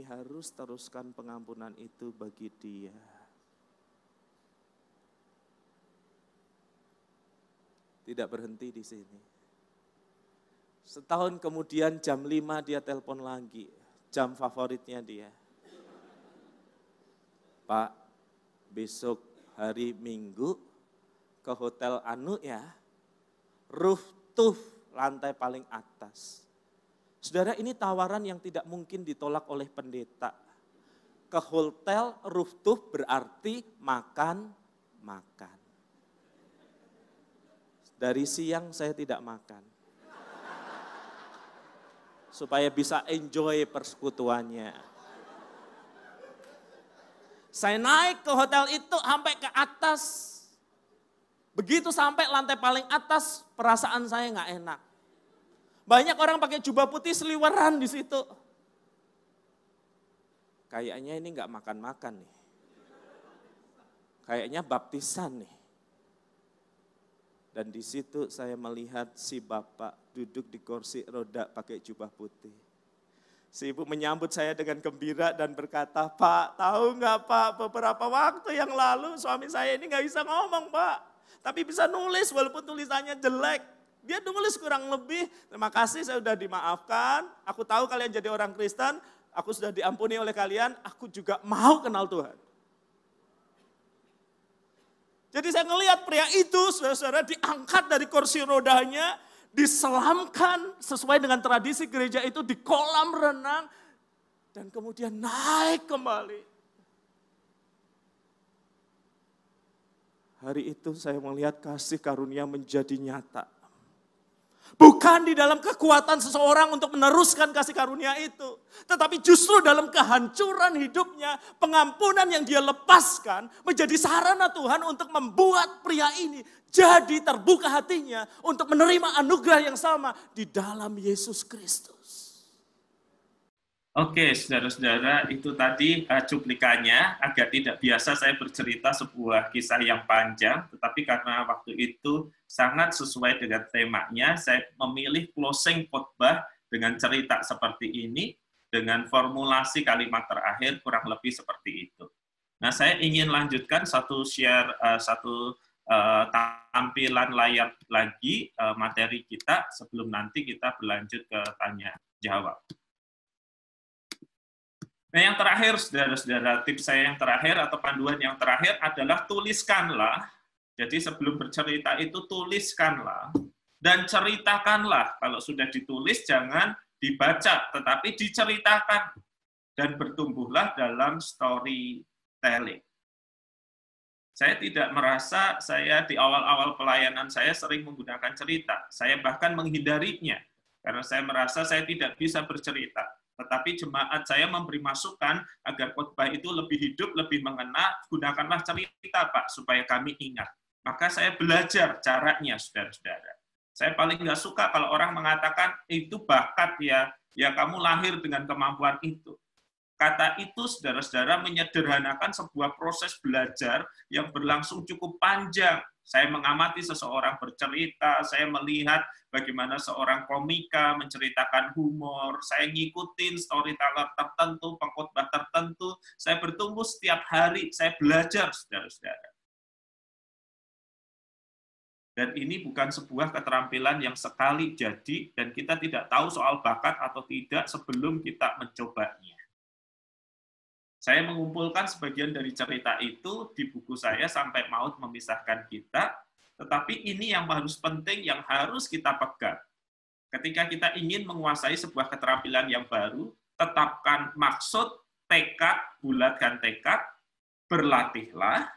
harus teruskan pengampunan itu bagi dia. Tidak berhenti di sini. Setahun kemudian jam 5 dia telepon lagi, jam favoritnya dia. Pak, besok hari Minggu ke Hotel Anu ya, rooftop lantai paling atas. Saudara, ini tawaran yang tidak mungkin ditolak oleh pendeta. Ke hotel rooftop berarti makan. Dari siang saya tidak makan. Supaya bisa enjoy persekutuannya. Saya naik ke hotel itu sampai ke atas. Begitu sampai lantai paling atas, perasaan saya nggak enak. Banyak orang pakai jubah putih seliweran di situ. Kayaknya ini nggak makan-makan nih. Kayaknya baptisan nih. Dan di situ saya melihat si bapak duduk di kursi roda pakai jubah putih. Si ibu menyambut saya dengan gembira dan berkata, Pak, tahu nggak Pak, beberapa waktu yang lalu suami saya ini nggak bisa ngomong Pak. Tapi bisa nulis walaupun tulisannya jelek. Dia nulis kurang lebih, terima kasih saya sudah dimaafkan. Aku tahu kalian jadi orang Kristen, aku sudah diampuni oleh kalian, aku juga mau kenal Tuhan. Jadi saya ngelihat pria itu, saudara-saudara, diangkat dari kursi rodanya, diselamkan sesuai dengan tradisi gereja itu di kolam renang, dan kemudian naik kembali. Hari itu saya melihat kasih karunia menjadi nyata. Bukan di dalam kekuatan seseorang untuk meneruskan kasih karunia itu. Tetapi justru dalam kehancuran hidupnya, pengampunan yang dia lepaskan menjadi sarana Tuhan untuk membuat pria ini jadi terbuka hatinya untuk menerima anugerah yang sama di dalam Yesus Kristus. Oke, saudara-saudara, itu tadi cuplikannya. Agak tidak biasa saya bercerita sebuah kisah yang panjang, tetapi karena waktu itu sangat sesuai dengan temanya, saya memilih closing khotbah dengan cerita seperti ini, dengan formulasi kalimat terakhir kurang lebih seperti itu. Nah, saya ingin lanjutkan satu tampilan layar lagi materi kita sebelum nanti kita berlanjut ke tanya jawab. Nah, yang terakhir, saudara-saudara, tips saya yang terakhir atau panduan yang terakhir adalah tuliskanlah. Jadi sebelum bercerita itu tuliskanlah dan ceritakanlah. Kalau sudah ditulis jangan dibaca, tetapi diceritakan dan bertumbuhlah dalam storytelling. Saya tidak merasa saya di awal-awal pelayanan saya sering menggunakan cerita. Saya bahkan menghindarinya, karena saya merasa saya tidak bisa bercerita. Tetapi jemaat saya memberi masukan agar khotbah itu lebih hidup, lebih mengena, gunakanlah cerita, Pak, supaya kami ingat. Maka saya belajar caranya, saudara-saudara. Saya paling nggak suka kalau orang mengatakan, itu bakat ya kamu lahir dengan kemampuan itu. Kata itu, saudara-saudara, menyederhanakan sebuah proses belajar yang berlangsung cukup panjang. Saya mengamati seseorang bercerita, saya melihat bagaimana seorang komika menceritakan humor, saya ngikutin storyteller tertentu, pengkhotbah tertentu, saya bertumbuh setiap hari, saya belajar, saudara-saudara. Dan ini bukan sebuah keterampilan yang sekali jadi, dan kita tidak tahu soal bakat atau tidak sebelum kita mencobanya. Saya mengumpulkan sebagian dari cerita itu di buku saya, Sampai Maut Memisahkan Kita, tetapi ini yang harus penting, yang harus kita pegang. Ketika kita ingin menguasai sebuah keterampilan yang baru, tetapkan maksud, tekad, bulatkan tekad, berlatihlah,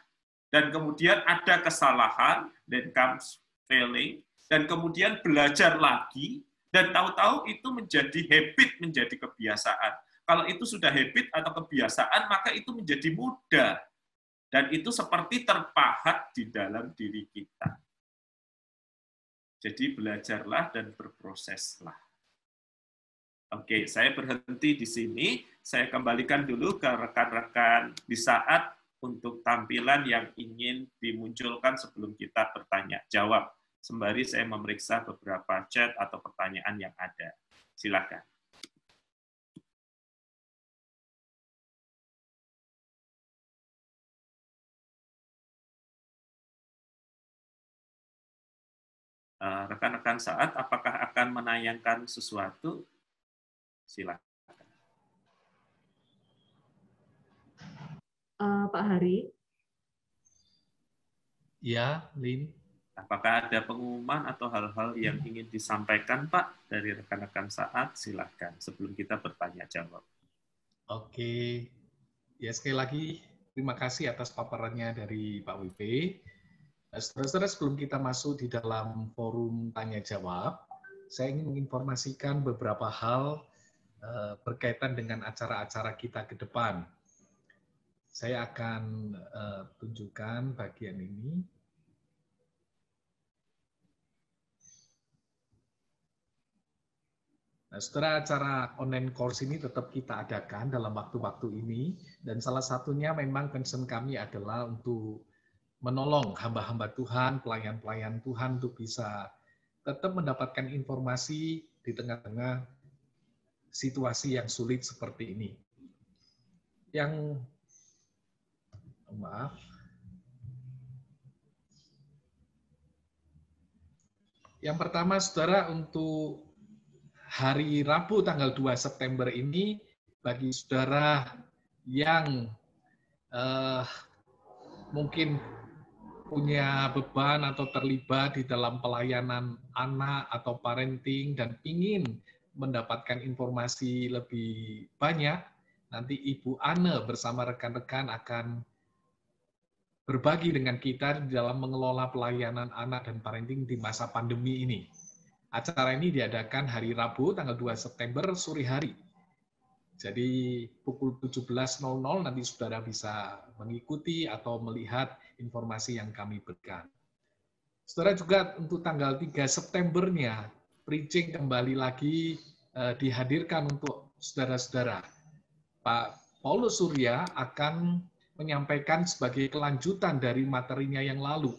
dan kemudian ada kesalahan, then comes failing, dan kemudian belajar lagi, dan tahu-tahu itu menjadi habit, menjadi kebiasaan. Kalau itu sudah habit atau kebiasaan, maka itu menjadi mudah. Dan itu seperti terpahat di dalam diri kita. Jadi belajarlah dan berproseslah. Oke, saya berhenti di sini. Saya kembalikan dulu ke rekan-rekan di saat untuk tampilan yang ingin dimunculkan sebelum kita bertanya jawab. Sembari saya memeriksa beberapa chat atau pertanyaan yang ada. Silakan. Rekan-rekan saat, apakah akan menayangkan sesuatu? Silakan. Pak Hari. Ya, Lin. Apakah ada pengumuman atau hal-hal yang ingin disampaikan, Pak, dari rekan-rekan saat? Silakan, sebelum kita bertanya jawab. Oke. Ya, sekali lagi, terima kasih atas paparannya dari Pak WP. Saudara-saudara, sebelum kita masuk di dalam forum tanya-jawab, saya ingin menginformasikan beberapa hal berkaitan dengan acara-acara kita ke depan. Saya akan tunjukkan bagian ini. Nah, saudara, acara online course ini tetap kita adakan dalam waktu-waktu ini, dan salah satunya memang concern kami adalah untuk menolong hamba-hamba Tuhan, pelayan-pelayan Tuhan untuk bisa tetap mendapatkan informasi di tengah-tengah situasi yang sulit seperti ini. Yang pertama, saudara, untuk hari Rabu tanggal 2 September ini, bagi saudara yang mungkin punya beban atau terlibat di dalam pelayanan anak atau parenting dan ingin mendapatkan informasi lebih banyak, nanti Ibu Anne bersama rekan-rekan akan berbagi dengan kita di dalam mengelola pelayanan anak dan parenting di masa pandemi ini. Acara ini diadakan hari Rabu tanggal 2 September sore hari. Jadi pukul 17.00 nanti saudara bisa mengikuti atau melihat informasi yang kami berikan. Saudara, juga untuk tanggal 3 Septembernya, preaching kembali lagi dihadirkan untuk saudara-saudara. Pak Paulus Surya akan menyampaikan sebagai kelanjutan dari materinya yang lalu,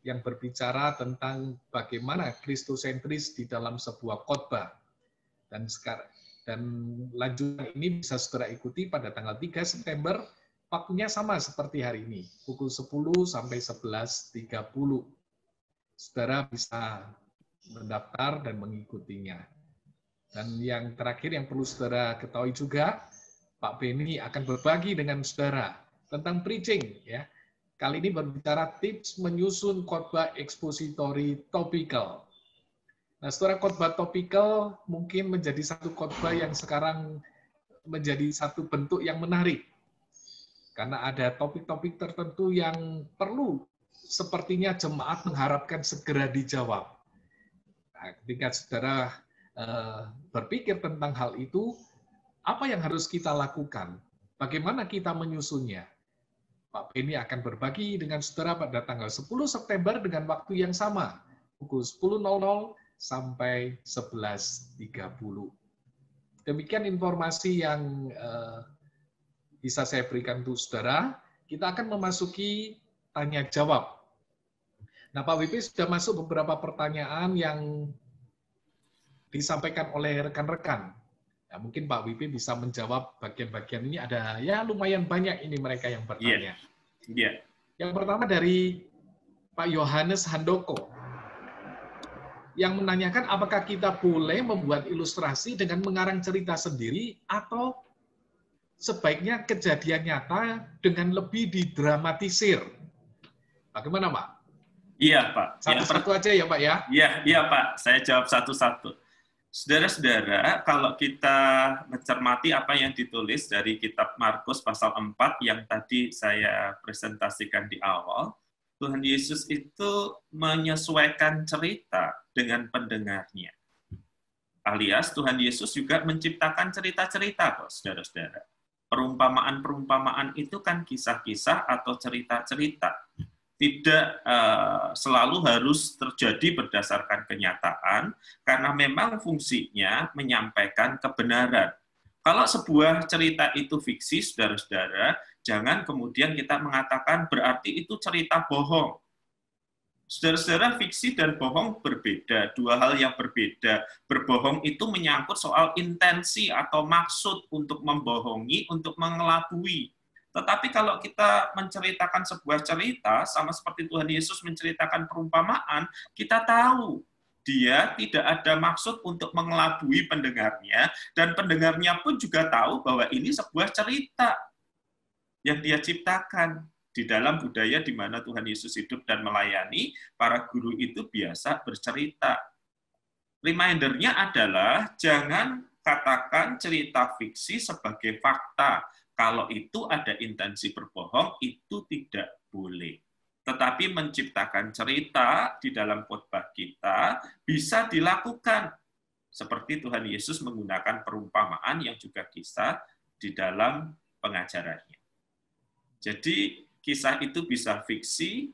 yang berbicara tentang bagaimana kristosentris di dalam sebuah khotbah. Dan lanjutan ini bisa saudara ikuti pada tanggal 3 September, waktunya sama seperti hari ini, pukul 10 sampai 11.30. Saudara bisa mendaftar dan mengikutinya. Dan yang terakhir yang perlu saudara ketahui juga, Pak Beni akan berbagi dengan saudara tentang preaching. Ya. Kali ini berbicara tips menyusun khotbah ekspositori topikal. Nah, saudara, khotbah topikal mungkin menjadi satu khotbah yang sekarang menjadi satu bentuk yang menarik. Karena ada topik-topik tertentu yang perlu sepertinya jemaat mengharapkan segera dijawab. Nah, ketika saudara berpikir tentang hal itu, apa yang harus kita lakukan? Bagaimana kita menyusunnya? Pak Beni akan berbagi dengan saudara pada tanggal 10 September dengan waktu yang sama, pukul 10.00 sampai 11.30. Demikian informasi yang bisa saya berikan untuk saudara. Kita akan memasuki tanya jawab. Nah, Pak WP sudah masuk beberapa pertanyaan yang disampaikan oleh rekan-rekan. Ya, mungkin Pak WP bisa menjawab bagian-bagian ini. Ada ya lumayan banyak ini mereka yang bertanya. Yeah. Yang pertama dari Pak Yohanes Handoko yang menanyakan apakah kita boleh membuat ilustrasi dengan mengarang cerita sendiri atau sebaiknya kejadian nyata dengan lebih didramatisir. Bagaimana, Pak? Iya, Pak. Satu-satu aja ya, Pak ya? Iya, Pak. Saya jawab satu-satu. Saudara-saudara, kalau kita mencermati apa yang ditulis dari kitab Markus pasal 4 yang tadi saya presentasikan di awal, Tuhan Yesus itu menyesuaikan cerita dengan pendengarnya. Alias Tuhan Yesus juga menciptakan cerita-cerita, kok, saudara-saudara. Perumpamaan-perumpamaan itu kan kisah-kisah atau cerita-cerita. Tidak selalu harus terjadi berdasarkan kenyataan, karena memang fungsinya menyampaikan kebenaran. Kalau sebuah cerita itu fiksi, saudara-saudara, jangan kemudian kita mengatakan berarti itu cerita bohong. Saudara-saudara, fiksi dan bohong berbeda, dua hal yang berbeda. Berbohong itu menyangkut soal intensi atau maksud untuk membohongi, untuk mengelabui. Tetapi kalau kita menceritakan sebuah cerita, sama seperti Tuhan Yesus menceritakan perumpamaan, kita tahu dia tidak ada maksud untuk mengelabui pendengarnya, dan pendengarnya pun juga tahu bahwa ini sebuah cerita yang dia ciptakan. Di dalam budaya di mana Tuhan Yesus hidup dan melayani, para guru itu biasa bercerita. Reminder-nya adalah jangan katakan cerita fiksi sebagai fakta. Kalau itu ada intensi berbohong, itu tidak boleh. Tetapi menciptakan cerita di dalam khotbah kita bisa dilakukan. Seperti Tuhan Yesus menggunakan perumpamaan yang juga kisah di dalam pengajarannya. Jadi kisah itu bisa fiksi,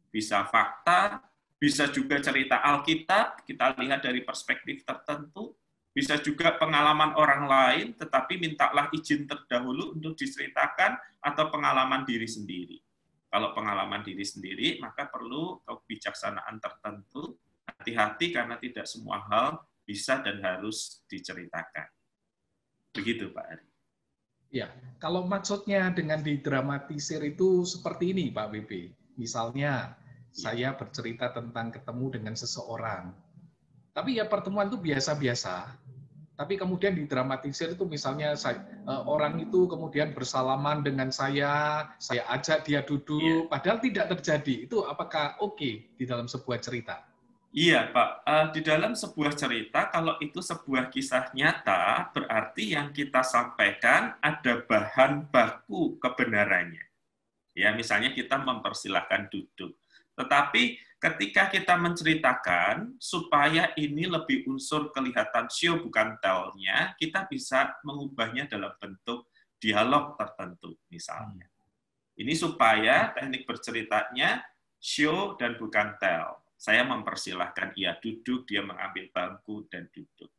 bisa fakta, bisa juga cerita Alkitab, kita lihat dari perspektif tertentu, bisa juga pengalaman orang lain, tetapi mintalah izin terdahulu untuk diceritakan, atau pengalaman diri sendiri. Kalau pengalaman diri sendiri, maka perlu kebijaksanaan tertentu, hati-hati karena tidak semua hal bisa dan harus diceritakan. Begitu, Pak Ari. Ya, kalau maksudnya dengan didramatisir itu seperti ini, Pak WP. Misalnya, saya bercerita tentang ketemu dengan seseorang. Tapi ya pertemuan itu biasa-biasa. Tapi kemudian didramatisir itu misalnya orang itu kemudian bersalaman dengan saya ajak dia duduk, padahal tidak terjadi. Itu apakah oke di dalam sebuah cerita? Iya, Pak. Di dalam sebuah cerita, kalau itu sebuah kisah nyata, berarti yang kita sampaikan ada bahan baku kebenarannya. Ya, misalnya kita mempersilahkan duduk. Tetapi ketika kita menceritakan, supaya ini lebih unsur kelihatan show bukan tell-nya, kita bisa mengubahnya dalam bentuk dialog tertentu, misalnya. Ini supaya teknik berceritanya show dan bukan tell. Saya mempersilahkan ia duduk, dia mengambil bangku dan duduk.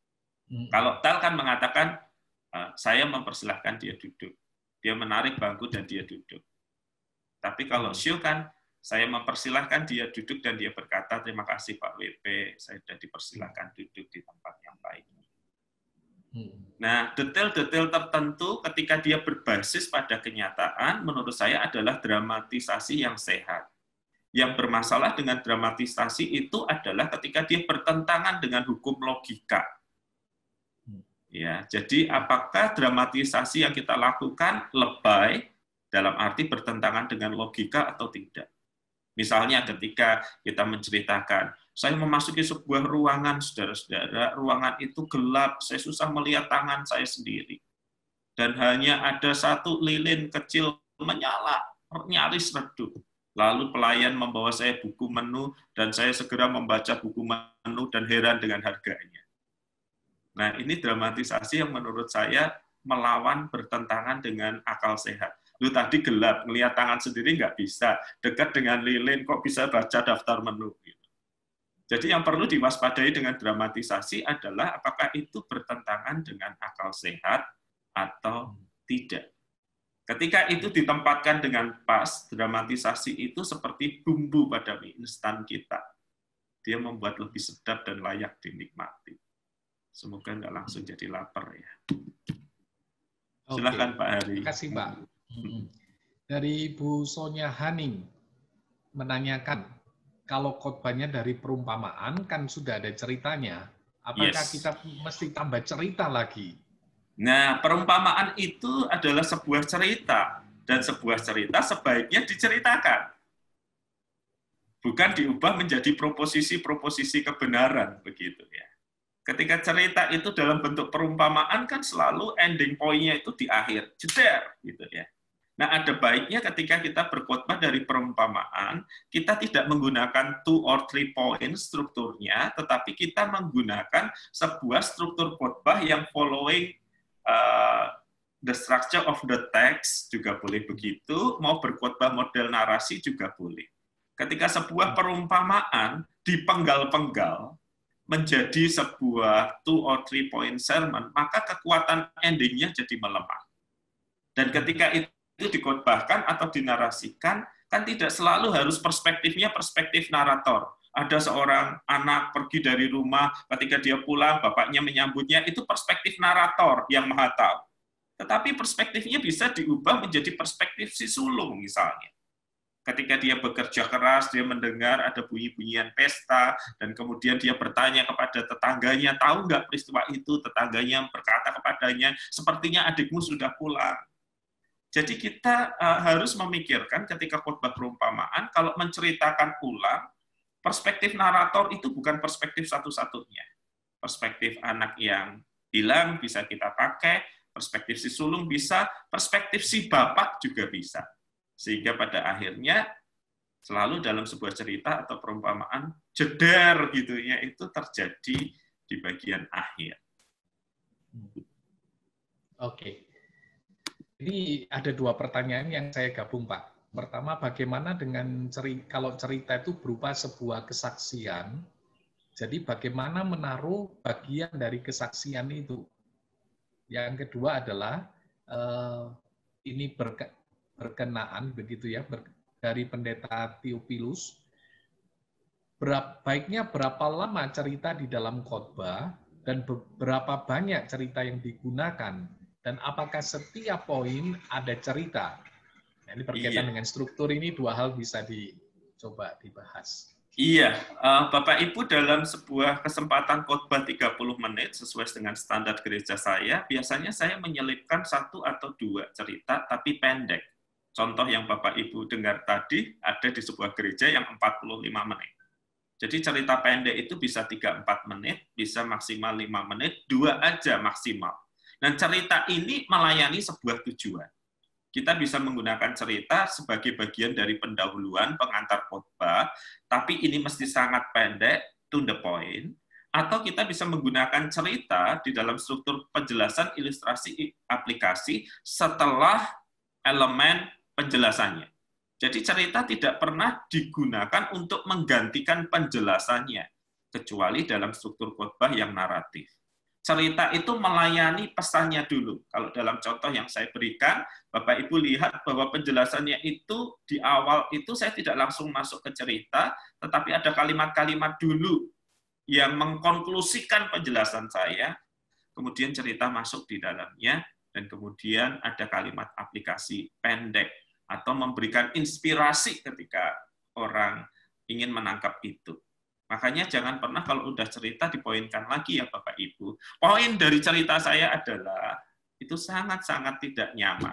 Kalau tell kan mengatakan, saya mempersilahkan dia duduk. Dia menarik bangku dan dia duduk. Tapi kalau show kan, saya mempersilahkan dia duduk dan dia berkata, terima kasih Pak WP, saya sudah dipersilahkan duduk di tempat yang baik. Nah, detail-detail tertentu ketika dia berbasis pada kenyataan, menurut saya adalah dramatisasi yang sehat. Yang bermasalah dengan dramatisasi itu adalah ketika dia bertentangan dengan hukum logika. Ya, jadi apakah dramatisasi yang kita lakukan lebay, dalam arti bertentangan dengan logika atau tidak? Misalnya ketika kita menceritakan, saya memasuki sebuah ruangan, saudara-saudara, ruangan itu gelap, saya susah melihat tangan saya sendiri. dan hanya ada satu lilin kecil menyala, nyaris redup. Lalu pelayan membawa saya buku menu, dan saya segera membaca buku menu dan heran dengan harganya. Nah, ini dramatisasi yang menurut saya melawan, bertentangan dengan akal sehat. Lu tadi gelap, ngelihat tangan sendiri nggak bisa, dekat dengan lilin kok bisa baca daftar menu. Jadi yang perlu diwaspadai dengan dramatisasi adalah apakah itu bertentangan dengan akal sehat atau tidak. Ketika itu ditempatkan dengan pas, dramatisasi itu seperti bumbu pada mie instan kita. Dia membuat lebih sedap dan layak dinikmati. Semoga nggak langsung jadi lapar ya. Silakan Pak Hari. Terima kasih Pak. Dari Bu Sonya Haning menanyakan, kalau khotbahnya dari perumpamaan kan sudah ada ceritanya, apakah kita mesti tambah cerita lagi? Nah, perumpamaan itu adalah sebuah cerita, dan sebuah cerita sebaiknya diceritakan. Bukan diubah menjadi proposisi-proposisi kebenaran, begitu ya. Ketika cerita itu dalam bentuk perumpamaan kan selalu ending point-nya itu di akhir, jeder, gitu ya. Nah, ada baiknya ketika kita berkhotbah dari perumpamaan, kita tidak menggunakan 2 or 3 points strukturnya, tetapi kita menggunakan sebuah struktur khotbah yang following the structure of the text, juga boleh begitu, mau berkhotbah model narasi juga boleh. Ketika sebuah perumpamaan dipenggal-penggal menjadi sebuah 2 or 3 point sermon, maka kekuatan endingnya jadi melemah. Dan ketika itu dikhotbahkan atau dinarasikan, kan tidak selalu harus perspektifnya perspektif narator. Ada seorang anak pergi dari rumah, ketika dia pulang, bapaknya menyambutnya, itu perspektif narator yang maha tahu. Tetapi perspektifnya bisa diubah menjadi perspektif si sulung, misalnya. Ketika dia bekerja keras, dia mendengar ada bunyi-bunyian pesta, dan kemudian dia bertanya kepada tetangganya, tahu nggak peristiwa itu? Tetangganya berkata kepadanya, sepertinya adikmu sudah pulang. Jadi kita harus memikirkan ketika khotbah perumpamaan, kalau menceritakan ulang, perspektif narator itu bukan perspektif satu-satunya. Perspektif anak yang bilang bisa kita pakai, perspektif si sulung bisa, perspektif si bapak juga bisa. Sehingga pada akhirnya selalu dalam sebuah cerita atau perumpamaan, jeder gitu ya, itu terjadi di bagian akhir. Oke. Ini ada 2 pertanyaan yang saya gabung, Pak. Pertama, bagaimana dengan kalau cerita itu berupa sebuah kesaksian, jadi bagaimana menaruh bagian dari kesaksian itu? Yang kedua adalah, ini berkenaan, begitu ya, dari Pendeta Theophilus, baiknya berapa lama cerita di dalam khotbah, dan berapa banyak cerita yang digunakan, dan apakah setiap poin ada cerita? Nah, ini berkaitan dengan struktur, ini 2 hal bisa dicoba dibahas. Iya, Bapak Ibu dalam sebuah kesempatan khotbah 30 menit sesuai dengan standar gereja saya, biasanya saya menyelipkan 1 atau 2 cerita tapi pendek. Contoh yang Bapak Ibu dengar tadi ada di sebuah gereja yang 45 menit. Jadi cerita pendek itu bisa 3-4 menit, bisa maksimal 5 menit, 2 aja maksimal. Dan cerita ini melayani sebuah tujuan. Kita bisa menggunakan cerita sebagai bagian dari pendahuluan pengantar khotbah, tapi ini mesti sangat pendek, to the point, atau kita bisa menggunakan cerita di dalam struktur penjelasan ilustrasi aplikasi setelah elemen penjelasannya. Jadi cerita tidak pernah digunakan untuk menggantikan penjelasannya, kecuali dalam struktur khotbah yang naratif. Cerita itu melayani pesannya dulu. Kalau dalam contoh yang saya berikan, Bapak Ibu lihat bahwa penjelasannya itu di awal itu saya tidak langsung masuk ke cerita, tetapi ada kalimat-kalimat dulu yang mengkonklusikan penjelasan saya, kemudian cerita masuk di dalamnya, dan kemudian ada kalimat aplikasi pendek, atau memberikan inspirasi ketika orang ingin menangkap itu. Makanya jangan pernah kalau udah cerita dipoinkan lagi ya Bapak Ibu. Poin dari cerita saya adalah itu sangat-sangat tidak nyaman.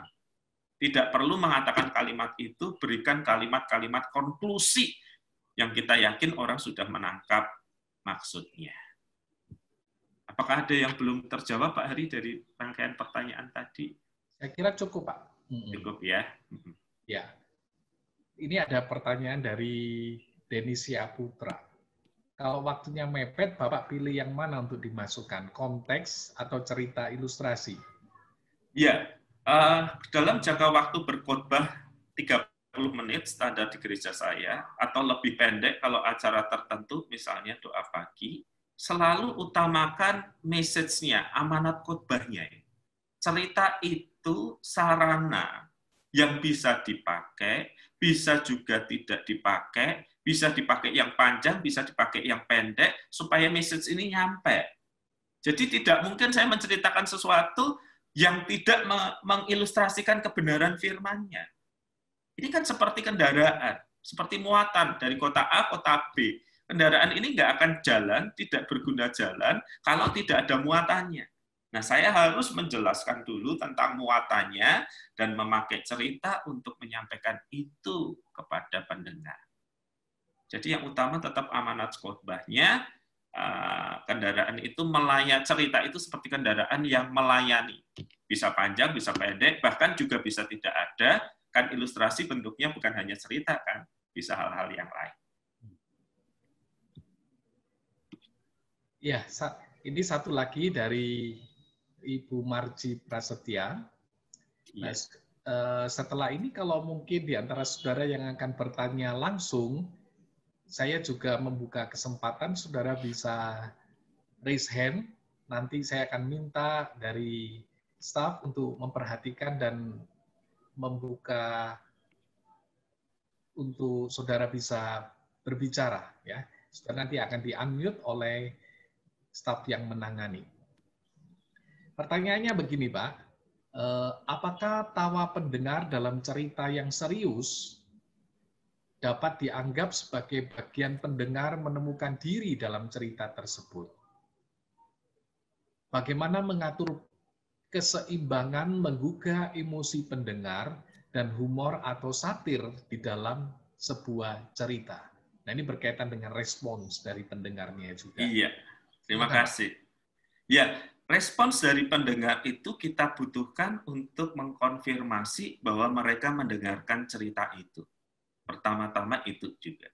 Tidak perlu mengatakan kalimat itu, berikan kalimat-kalimat konklusi yang kita yakin orang sudah menangkap maksudnya. Apakah ada yang belum terjawab Pak Hari dari rangkaian pertanyaan tadi? Saya kira cukup, Pak. Cukup ya. Ya. Ini ada pertanyaan dari Denisia Putra. Kalau waktunya mepet, Bapak pilih yang mana untuk dimasukkan? Konteks atau cerita ilustrasi? Ya, dalam jangka waktu berkhotbah 30 menit standar di gereja saya, atau lebih pendek kalau acara tertentu, misalnya doa pagi, selalu utamakan message-nya, amanat khotbahnya. Cerita itu sarana yang bisa dipakai, bisa juga tidak dipakai, bisa dipakai yang panjang, bisa dipakai yang pendek, supaya message ini nyampe. Jadi tidak mungkin saya menceritakan sesuatu yang tidak mengilustrasikan kebenaran firman-Nya. Ini kan seperti kendaraan, seperti muatan dari kota A ke kota B. Kendaraan ini nggak akan jalan, tidak berguna jalan, kalau tidak ada muatannya. Nah, saya harus menjelaskan dulu tentang muatannya dan memakai cerita untuk menyampaikan itu kepada pendengar. Jadi yang utama tetap amanat khotbahnya, kendaraan itu melayani, cerita itu seperti kendaraan yang melayani. Bisa panjang, bisa pendek, bahkan juga bisa tidak ada, kan ilustrasi bentuknya bukan hanya cerita, kan bisa hal-hal yang lain. Ya, ini satu lagi dari Ibu Marji Prasetya. Nah, setelah ini kalau mungkin di antara saudara yang akan bertanya langsung, saya juga membuka kesempatan saudara bisa raise hand. Nanti saya akan minta dari staf untuk memperhatikan dan membuka untuk saudara bisa berbicara. Ya, saudara nanti akan di-unmute oleh staf yang menangani. Pertanyaannya begini, Pak. Apakah tawa pendengar dalam cerita yang serius dapat dianggap sebagai bagian pendengar menemukan diri dalam cerita tersebut? Bagaimana mengatur keseimbangan menggugah emosi pendengar dan humor atau satir di dalam sebuah cerita? Nah, ini berkaitan dengan respons dari pendengarnya juga. Iya, terima kasih. Ya, respons dari pendengar itu kita butuhkan untuk mengkonfirmasi bahwa mereka mendengarkan cerita itu. Pertama-tama itu juga.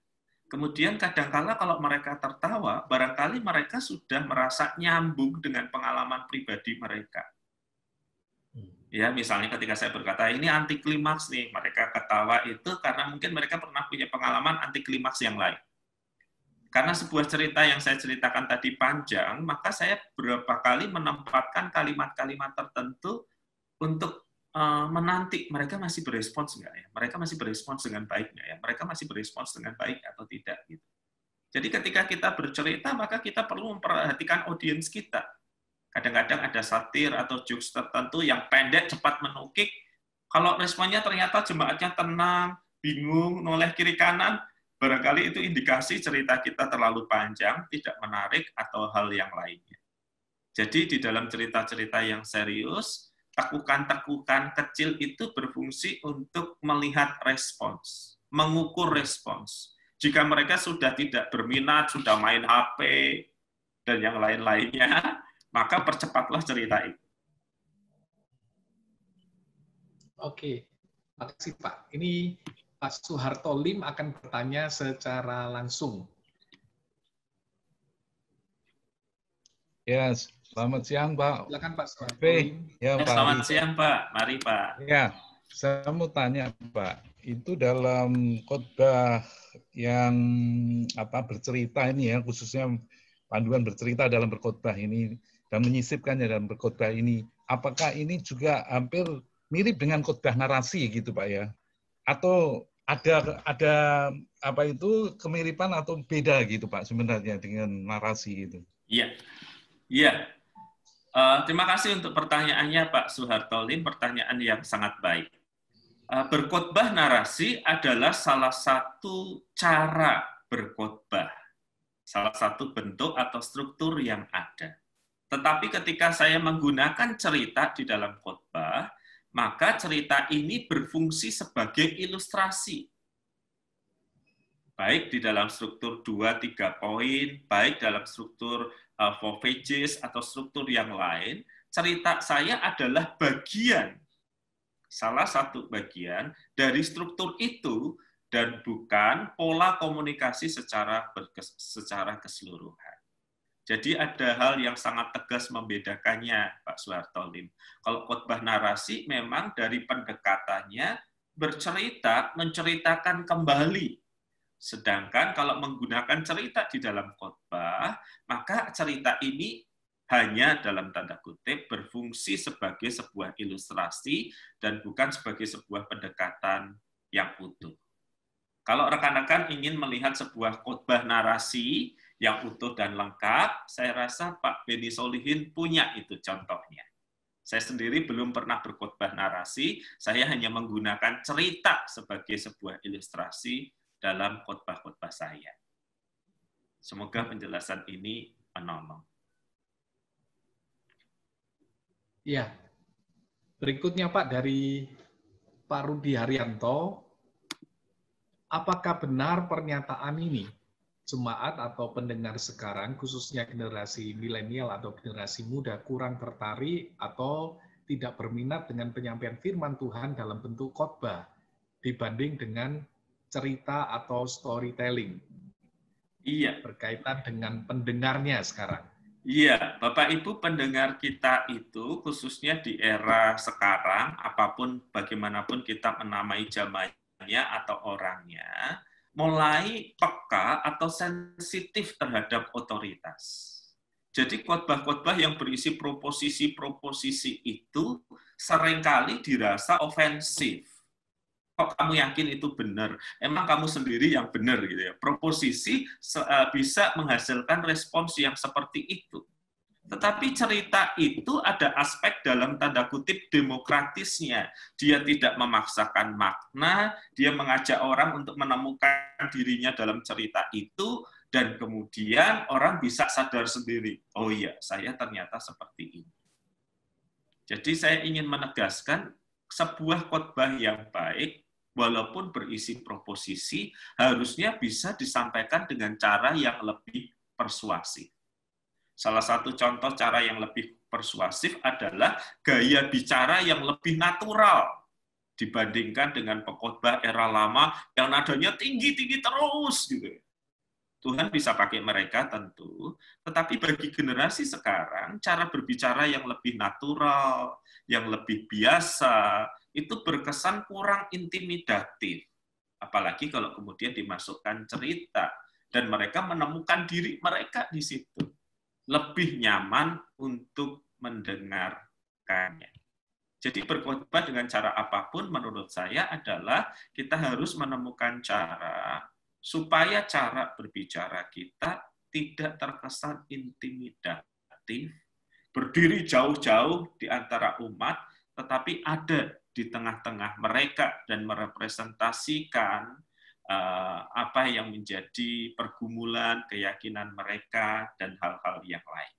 Kemudian kadang-kala kalau mereka tertawa, barangkali mereka sudah merasa nyambung dengan pengalaman pribadi mereka. Ya, misalnya ketika saya berkata, ini anti klimaks nih, mereka ketawa itu karena mungkin mereka pernah punya pengalaman anti klimaks yang lain. Karena sebuah cerita yang saya ceritakan tadi panjang, maka saya beberapa kali menempatkan kalimat-kalimat tertentu untuk menanti mereka masih berespons nggak ya, mereka masih berespons dengan baik nggak ya, mereka masih berespons dengan baik atau tidak gitu. Jadi ketika kita bercerita, maka kita perlu memperhatikan audiens kita. Kadang-kadang ada satir atau jokes tertentu yang pendek, cepat menukik. Kalau responnya ternyata jemaatnya tenang, bingung, noleh kiri kanan, barangkali itu indikasi cerita kita terlalu panjang, tidak menarik, atau hal yang lainnya. Jadi di dalam cerita-cerita yang serius, tekukan-tekukan kecil itu berfungsi untuk melihat respons, mengukur respons. Jika mereka sudah tidak berminat, sudah main HP, dan yang lain-lainnya, maka percepatlah cerita itu. Oke, makasih Pak. Ini Pak Soeharto Lim akan bertanya secara langsung. Ya, selamat siang Pak. Silakan Pak Soeharto Lim. Ya, Pak selamat siang Pak, mari Pak. Ya, saya mau tanya Pak, itu dalam khotbah yang bercerita ini ya, khususnya panduan bercerita dalam berkhotbah ini dan menyisipkannya dalam berkhotbah ini, apakah ini juga hampir mirip dengan khotbah narasi gitu Pak ya? Atau ada kemiripan atau beda gitu Pak sebenarnya dengan narasi itu? Iya, iya. Terima kasih untuk pertanyaannya Pak Soeharto Lim, pertanyaan yang sangat baik. Berkhotbah narasi adalah salah satu cara berkhotbah, salah satu bentuk atau struktur yang ada. Tetapi ketika saya menggunakan cerita di dalam khotbah, maka cerita ini berfungsi sebagai ilustrasi. Baik di dalam struktur 2-3 poin, baik dalam struktur 4 pages atau struktur yang lain, cerita saya adalah bagian salah satu bagian dari struktur itu dan bukan pola komunikasi secara keseluruhan. Jadi ada hal yang sangat tegas membedakannya, Pak Soeharto Lim. Kalau khotbah narasi memang dari pendekatannya menceritakan kembali. Sedangkan kalau menggunakan cerita di dalam khotbah, maka cerita ini hanya dalam tanda kutip berfungsi sebagai sebuah ilustrasi dan bukan sebagai sebuah pendekatan yang utuh. Kalau rekan-rekan ingin melihat sebuah khotbah narasi yang utuh dan lengkap, saya rasa Pak Beni Solihin punya itu contohnya. Saya sendiri belum pernah berkhotbah narasi, saya hanya menggunakan cerita sebagai sebuah ilustrasi dalam khotbah-khotbah saya. Semoga penjelasan ini menolong. Ya, berikutnya Pak dari Pak Rudi Haryanto, apakah benar pernyataan ini? Jemaat atau pendengar sekarang, khususnya generasi milenial atau generasi muda, kurang tertarik atau tidak berminat dengan penyampaian firman Tuhan dalam bentuk khotbah dibanding dengan cerita atau storytelling. Iya. Berkaitan dengan pendengarnya sekarang. Iya, Bapak Ibu pendengar kita itu, khususnya di era sekarang, apapun bagaimanapun kita menamai zamannya atau orangnya, mulai peka atau sensitif terhadap otoritas. Jadi khotbah-khotbah yang berisi proposisi-proposisi itu seringkali dirasa ofensif. Kok kamu yakin itu benar? Emang kamu sendiri yang benar gitu ya. Proposisi bisa menghasilkan respons yang seperti itu. Tetapi cerita itu ada aspek dalam tanda kutip demokratisnya. Dia tidak memaksakan makna, dia mengajak orang untuk menemukan dirinya dalam cerita itu, dan kemudian orang bisa sadar sendiri, oh iya, saya ternyata seperti ini. Jadi saya ingin menegaskan, sebuah khotbah yang baik, walaupun berisi proposisi, harusnya bisa disampaikan dengan cara yang lebih persuasif. Salah satu contoh cara yang lebih persuasif adalah gaya bicara yang lebih natural dibandingkan dengan pengkhotbah era lama yang nadanya tinggi-tinggi terus gitu. Tuhan bisa pakai mereka tentu, tetapi bagi generasi sekarang cara berbicara yang lebih natural, yang lebih biasa, itu berkesan kurang intimidatif. Apalagi kalau kemudian dimasukkan cerita dan mereka menemukan diri mereka di situ. Lebih nyaman untuk mendengarkannya. Jadi berkhotbah dengan cara apapun menurut saya adalah kita harus menemukan cara supaya cara berbicara kita tidak terkesan intimidatif, berdiri jauh-jauh di antara umat, tetapi ada di tengah-tengah mereka dan merepresentasikan apa yang menjadi pergumulan, keyakinan mereka, dan hal-hal yang lain.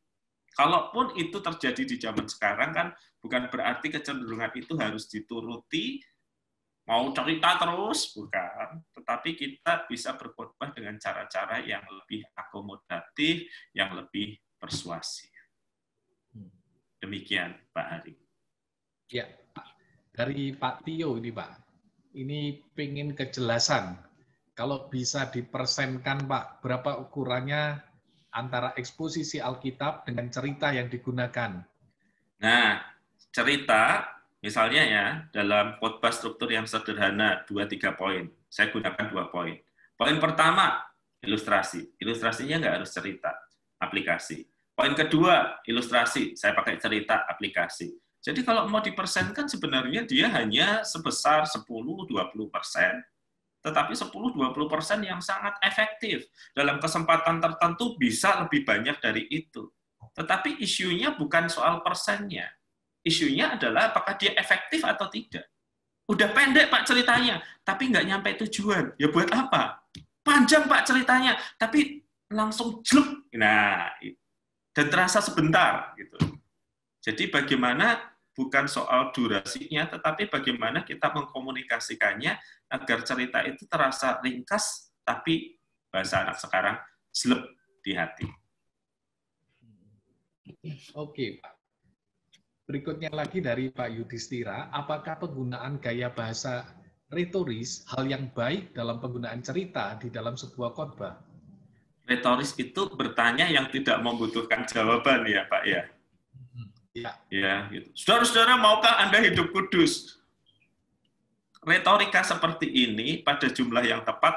Kalaupun itu terjadi di zaman sekarang, kan bukan berarti kecenderungan itu harus dituruti, mau cerita terus, bukan. Tetapi kita bisa berkhotbah dengan cara-cara yang lebih akomodatif, yang lebih persuasif. Demikian, Pak Hari. Ya, dari Pak Tio ini, Pak. Ini pengen kejelasan. Kalau bisa dipersenkan, Pak, berapa ukurannya antara eksposisi Alkitab dengan cerita yang digunakan? Nah, cerita, misalnya ya, dalam khotbah struktur yang sederhana, 2-3 poin. Saya gunakan 2 poin. Poin pertama, ilustrasi. Ilustrasinya nggak harus cerita, aplikasi. Poin kedua, ilustrasi. Saya pakai cerita, aplikasi. Jadi kalau mau dipersenkan, sebenarnya dia hanya sebesar 10-20%. Tetapi 10-20% yang sangat efektif. Dalam kesempatan tertentu bisa lebih banyak dari itu. Tetapi isunya bukan soal persennya. Isunya adalah apakah dia efektif atau tidak. Udah pendek Pak ceritanya, tapi nggak nyampe tujuan. Ya buat apa? Panjang Pak ceritanya, tapi langsung jelek. Nah, dan terasa sebentar. Gitu. Jadi bagaimana bukan soal durasinya, tetapi bagaimana kita mengkomunikasikannya agar cerita itu terasa ringkas, tapi bahasa anak sekarang, jelek di hati. Oke, Pak. Berikutnya lagi dari Pak Yudhistira, apakah penggunaan gaya bahasa retoris hal yang baik dalam penggunaan cerita di dalam sebuah khotbah? Retoris itu bertanya yang tidak membutuhkan jawaban ya Pak ya. Ya. Ya, gitu. Saudara-saudara, maukah Anda hidup kudus? Retorika seperti ini pada jumlah yang tepat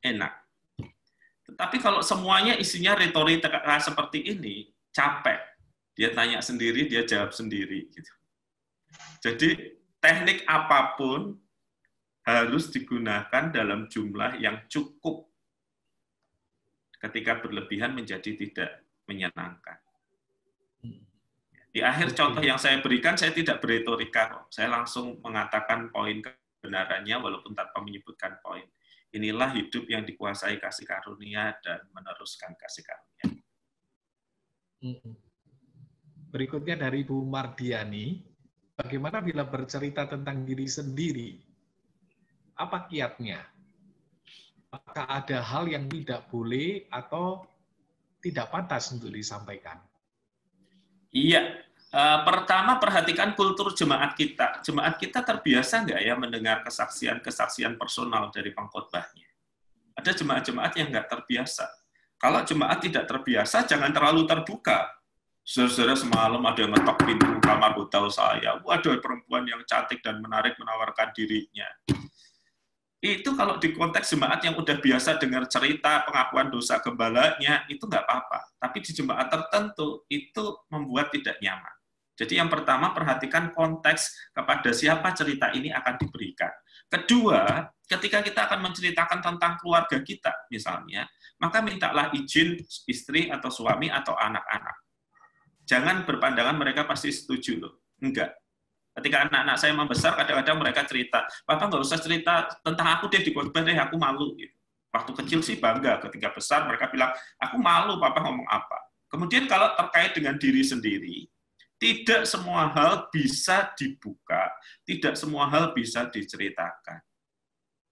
enak. Tetapi kalau semuanya isinya retorika seperti ini, capek. Dia tanya sendiri, dia jawab sendiri. Gitu. Jadi teknik apapun harus digunakan dalam jumlah yang cukup. Ketika berlebihan menjadi tidak menyenangkan. Di akhir contoh yang saya berikan, saya tidak beretorika kok. Saya langsung mengatakan poin kebenarannya walaupun tanpa menyebutkan poin. Inilah hidup yang dikuasai kasih karunia dan meneruskan kasih karunia. Berikutnya dari Bu Mardiani, bagaimana bila bercerita tentang diri sendiri? Apa kiatnya? Apakah ada hal yang tidak boleh atau tidak pantas untuk disampaikan? Iya, pertama perhatikan kultur jemaat kita. Jemaat kita terbiasa nggak ya mendengar kesaksian-kesaksian personal dari pengkhotbahnya? Ada jemaat-jemaat yang nggak terbiasa. Kalau jemaat tidak terbiasa, jangan terlalu terbuka. Saudara semalam ada yang ngetok pintu kamar hotel saya. Waduh, perempuan yang cantik dan menarik menawarkan dirinya. Itu kalau di konteks jemaat yang udah biasa dengar cerita pengakuan dosa gembalanya, itu nggak apa-apa. Tapi di jemaat tertentu, itu membuat tidak nyaman. Jadi yang pertama, perhatikan konteks kepada siapa cerita ini akan diberikan. Kedua, ketika kita akan menceritakan tentang keluarga kita, misalnya, maka mintalah izin istri atau suami atau anak-anak. Jangan berpandangan mereka pasti setuju loh. Enggak. Ketika anak-anak saya membesar, kadang-kadang mereka cerita, Papa nggak usah cerita tentang aku deh di khotbah deh, aku malu. Waktu kecil sih bangga, ketika besar mereka bilang, aku malu Papa ngomong apa. Kemudian kalau terkait dengan diri sendiri, tidak semua hal bisa dibuka, tidak semua hal bisa diceritakan.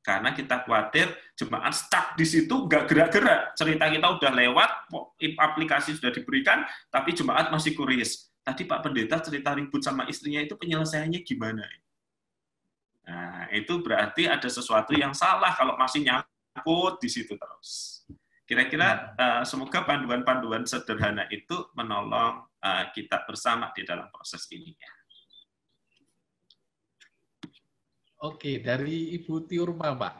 Karena kita khawatir jemaat stuck di situ, nggak gerak-gerak. Cerita kita udah lewat, aplikasi sudah diberikan, tapi jemaat masih curious. Tadi Pak Pendeta cerita ribut sama istrinya itu penyelesaiannya gimana? Nah, itu berarti ada sesuatu yang salah kalau masih nyangkut di situ terus. Kira-kira semoga panduan-panduan sederhana itu menolong kita bersama di dalam proses ini. Oke, dari Ibu Tiurma, Pak.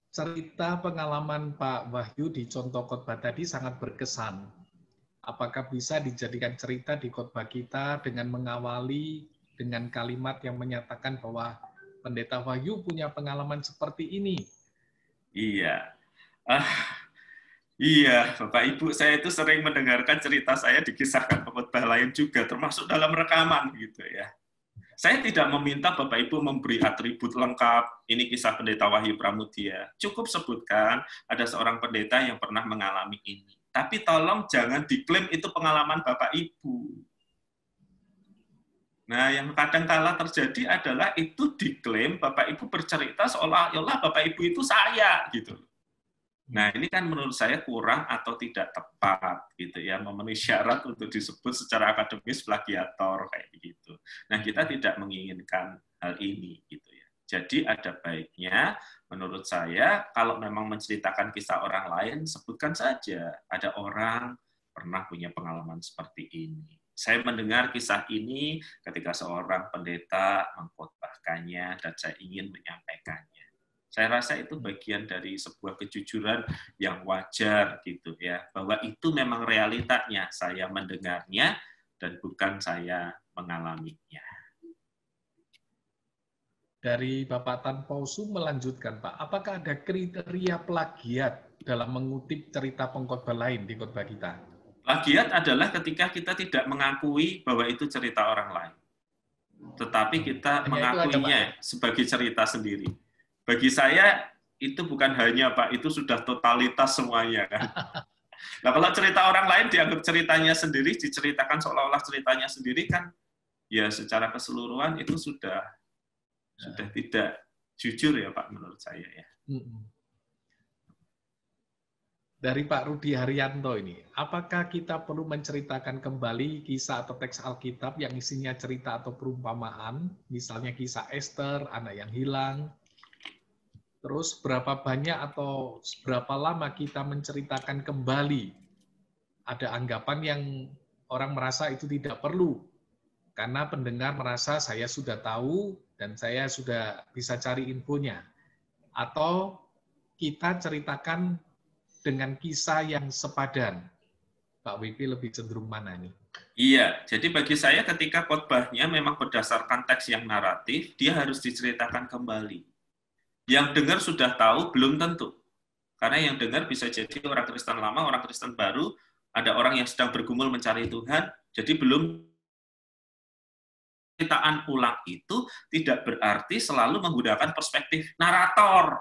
Cerita pengalaman Pak Wahyu di contoh khotbah tadi sangat berkesan. Apakah bisa dijadikan cerita di khotbah kita dengan mengawali dengan kalimat yang menyatakan bahwa Pendeta Wahyu punya pengalaman seperti ini? Iya. Iya, Bapak Ibu, saya itu sering mendengarkan cerita saya dikisahkan pengkhotbah lain juga, termasuk dalam rekaman gitu ya. Saya tidak meminta Bapak Ibu memberi atribut lengkap, ini kisah Pendeta Wahyu Pramudia. Cukup sebutkan ada seorang pendeta yang pernah mengalami ini. Tapi tolong jangan diklaim itu pengalaman Bapak Ibu. Nah, yang kadang-kala terjadi adalah itu diklaim Bapak Ibu bercerita seolah-olah Bapak Ibu itu saya gitu. Nah, ini kan menurut saya kurang atau tidak tepat gitu ya, memenuhi syarat untuk disebut secara akademis plagiator kayak begitu. Nah, kita tidak menginginkan hal ini gitu ya. Jadi ada baiknya menurut saya kalau memang menceritakan kisah orang lain, sebutkan saja ada orang pernah punya pengalaman seperti ini. Saya mendengar kisah ini ketika seorang pendeta mengkhotbahkannya dan saya ingin menyampaikannya. Saya rasa itu bagian dari sebuah kejujuran yang wajar gitu ya, bahwa itu memang realitanya, saya mendengarnya dan bukan saya mengalaminya. Dari Bapak Tan Pausu melanjutkan, Pak, apakah ada kriteria plagiat dalam mengutip cerita pengkhotbah lain di khotbah kita? Plagiat adalah ketika kita tidak mengakui bahwa itu cerita orang lain, tetapi kita mengakuinya sebagai cerita sendiri. Bagi saya itu bukan hanya Pak, itu sudah totalitas semuanya kan. Nah, kalau cerita orang lain dianggap ceritanya sendiri, diceritakan seolah-olah ceritanya sendiri kan, ya secara keseluruhan itu sudah tidak jujur ya Pak menurut saya ya. Dari Pak Rudi Haryanto ini, apakah kita perlu menceritakan kembali kisah atau teks Alkitab yang isinya cerita atau perumpamaan, misalnya kisah Esther, anak yang hilang, terus berapa banyak atau berapa lama kita menceritakan kembali? Ada anggapan yang orang merasa itu tidak perlu, karena pendengar merasa saya sudah tahu dan saya sudah bisa cari infonya. Atau kita ceritakan dengan kisah yang sepadan. Pak WP lebih cenderung mana nih? Iya, jadi bagi saya ketika khotbahnya memang berdasarkan teks yang naratif, dia harus diceritakan kembali. Yang dengar sudah tahu, belum tentu. Karena yang dengar bisa jadi orang Kristen lama, orang Kristen baru, ada orang yang sedang bergumul mencari Tuhan, jadi belum. Ceritaan ulang itu tidak berarti selalu menggunakan perspektif narator.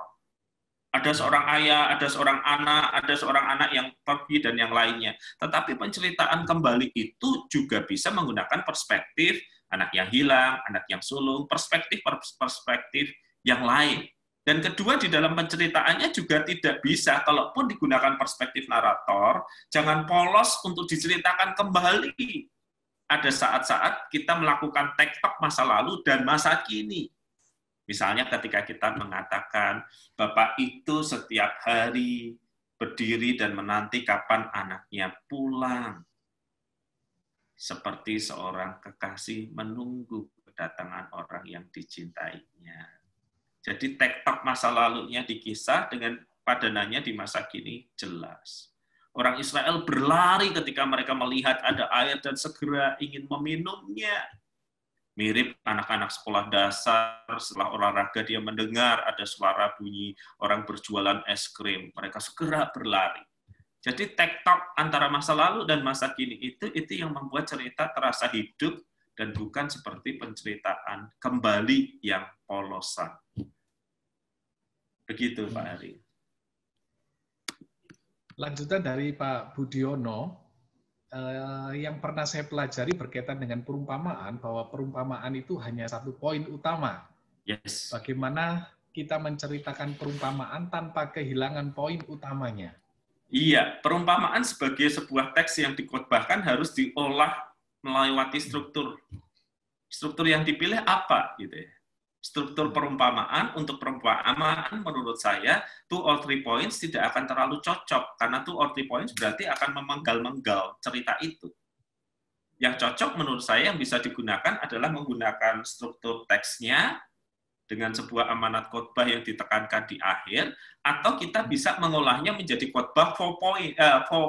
Ada seorang ayah, ada seorang anak yang pergi dan yang lainnya. Tetapi penceritaan kembali itu juga bisa menggunakan perspektif anak yang hilang, anak yang sulung, perspektif yang lain. Dan kedua, di dalam penceritaannya juga tidak bisa, kalaupun digunakan perspektif narator, jangan polos untuk diceritakan kembali. Ada saat-saat kita melakukan TikTok masa lalu dan masa kini. Misalnya ketika kita mengatakan, Bapak itu setiap hari berdiri dan menanti kapan anaknya pulang. Seperti seorang kekasih menunggu kedatangan orang yang dicintainya. Jadi TikTok masa lalunya dikisah dengan padanannya di masa kini jelas. Orang Israel berlari ketika mereka melihat ada air dan segera ingin meminumnya. Mirip anak-anak sekolah dasar, setelah olahraga dia mendengar ada suara bunyi orang berjualan es krim. Mereka segera berlari. Jadi TikTok antara masa lalu dan masa kini itu yang membuat cerita terasa hidup dan bukan seperti penceritaan kembali yang polosan. Begitu Pak Ari. Lanjutan dari Pak Budiono, yang pernah saya pelajari berkaitan dengan perumpamaan, bahwa perumpamaan itu hanya satu poin utama. Yes. Bagaimana kita menceritakan perumpamaan tanpa kehilangan poin utamanya. Iya, perumpamaan sebagai sebuah teks yang dikhotbahkan harus diolah melewati struktur. Struktur yang dipilih apa gitu ya? Struktur perumpamaan untuk perumpamaan menurut saya 2 or 3 points tidak akan terlalu cocok karena 2 or 3 points berarti akan memenggal-menggal cerita itu. Yang cocok menurut saya yang bisa digunakan adalah menggunakan struktur teksnya dengan sebuah amanat khotbah yang ditekankan di akhir, atau kita bisa mengolahnya menjadi khotbah 4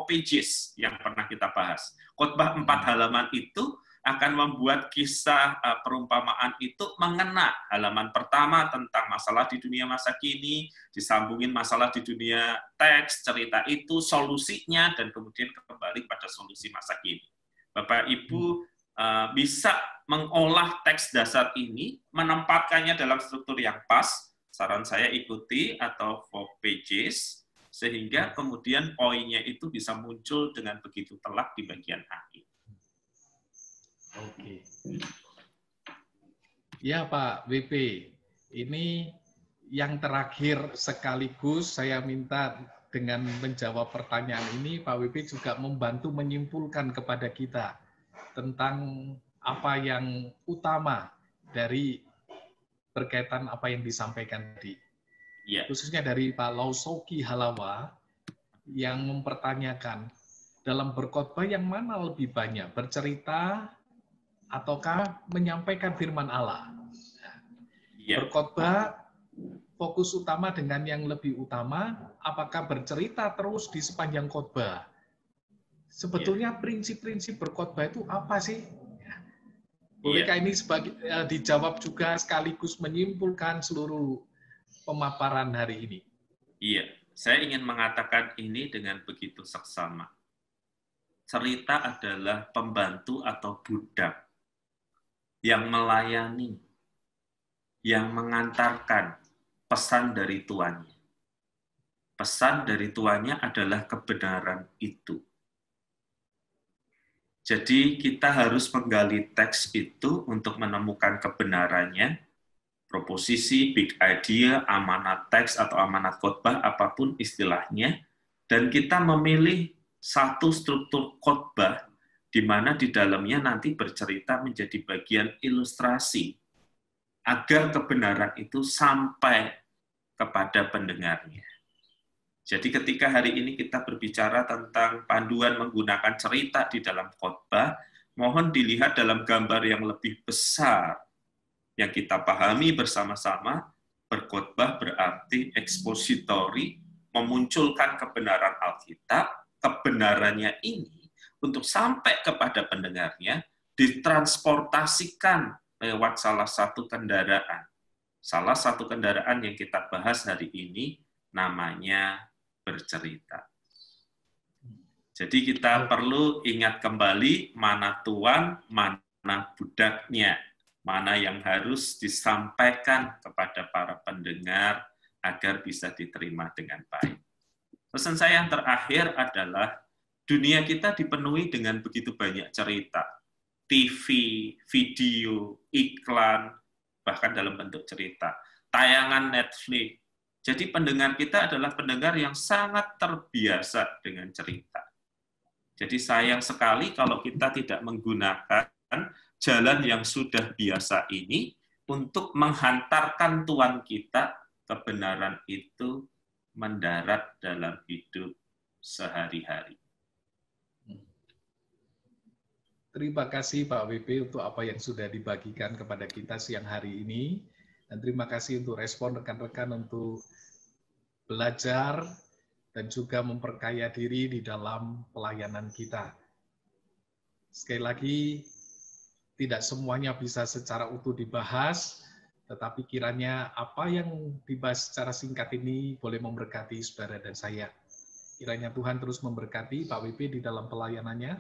pages yang pernah kita bahas. Khotbah 4 halaman itu akan membuat kisah perumpamaan itu mengena. Halaman pertama tentang masalah di dunia masa kini, disambungin masalah di dunia teks, cerita itu, solusinya, dan kemudian kembali pada solusi masa kini. Bapak Ibu bisa mengolah teks dasar ini, menempatkannya dalam struktur yang pas, saran saya ikuti, atau 4 pages, sehingga kemudian poinnya itu bisa muncul dengan begitu telak di bagian akhir. Oke. Ya Pak WP, ini yang terakhir sekaligus saya minta dengan menjawab pertanyaan ini, Pak WP juga membantu menyimpulkan kepada kita tentang apa yang utama dari berkaitan apa yang disampaikan tadi. Yeah. Khususnya dari Pak Lausoki Halawa yang mempertanyakan dalam berkhotbah yang mana lebih banyak, bercerita ataukah menyampaikan firman Allah. Yeah. Berkhotbah fokus utama dengan yang lebih utama, apakah bercerita terus di sepanjang khotbah? Sebetulnya prinsip-prinsip berkhotbah itu apa sih? Bolehkah ini dijawab juga sekaligus menyimpulkan seluruh pemaparan hari ini? Iya, saya ingin mengatakan ini dengan begitu seksama. Cerita adalah pembantu atau budak yang melayani, yang mengantarkan pesan dari tuannya. Pesan dari tuannya adalah kebenaran itu. Jadi kita harus menggali teks itu untuk menemukan kebenarannya, proposisi, big idea, amanat teks atau amanat khotbah, apapun istilahnya, Dan kita memilih satu struktur khotbah di mana di dalamnya nanti bercerita menjadi bagian ilustrasi agar kebenaran itu sampai kepada pendengarnya. Jadi ketika hari ini kita berbicara tentang panduan menggunakan cerita di dalam khotbah, mohon dilihat dalam gambar yang lebih besar yang kita pahami bersama-sama. Berkhotbah berarti ekspositori, memunculkan kebenaran Alkitab, kebenarannya ini untuk sampai kepada pendengarnya ditransportasikan lewat salah satu kendaraan. Salah satu kendaraan yang kita bahas hari ini namanya bercerita. Jadi kita perlu ingat kembali mana tuan, mana budaknya, mana yang harus disampaikan kepada para pendengar agar bisa diterima dengan baik. Pesan saya yang terakhir adalah dunia kita dipenuhi dengan begitu banyak cerita. TV, video, iklan, bahkan dalam bentuk cerita. Tayangan Netflix. Jadi pendengar kita adalah pendengar yang sangat terbiasa dengan cerita. Jadi sayang sekali kalau kita tidak menggunakan jalan yang sudah biasa ini untuk menghantarkan Tuhan kita kebenaran itu mendarat dalam hidup sehari-hari. Terima kasih Pak WP untuk apa yang sudah dibagikan kepada kita siang hari ini. Dan terima kasih untuk respon rekan-rekan untuk belajar dan juga memperkaya diri di dalam pelayanan kita. Sekali lagi, tidak semuanya bisa secara utuh dibahas, tetapi kiranya apa yang dibahas secara singkat ini boleh memberkati saudara dan saya. Kiranya Tuhan terus memberkati Pak WP di dalam pelayanannya,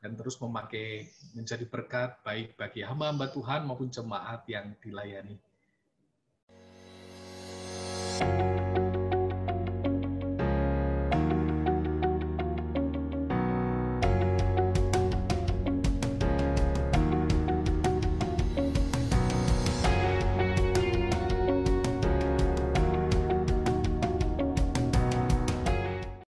dan terus memakai menjadi berkat baik bagi hamba-hamba Tuhan maupun jemaat yang dilayani.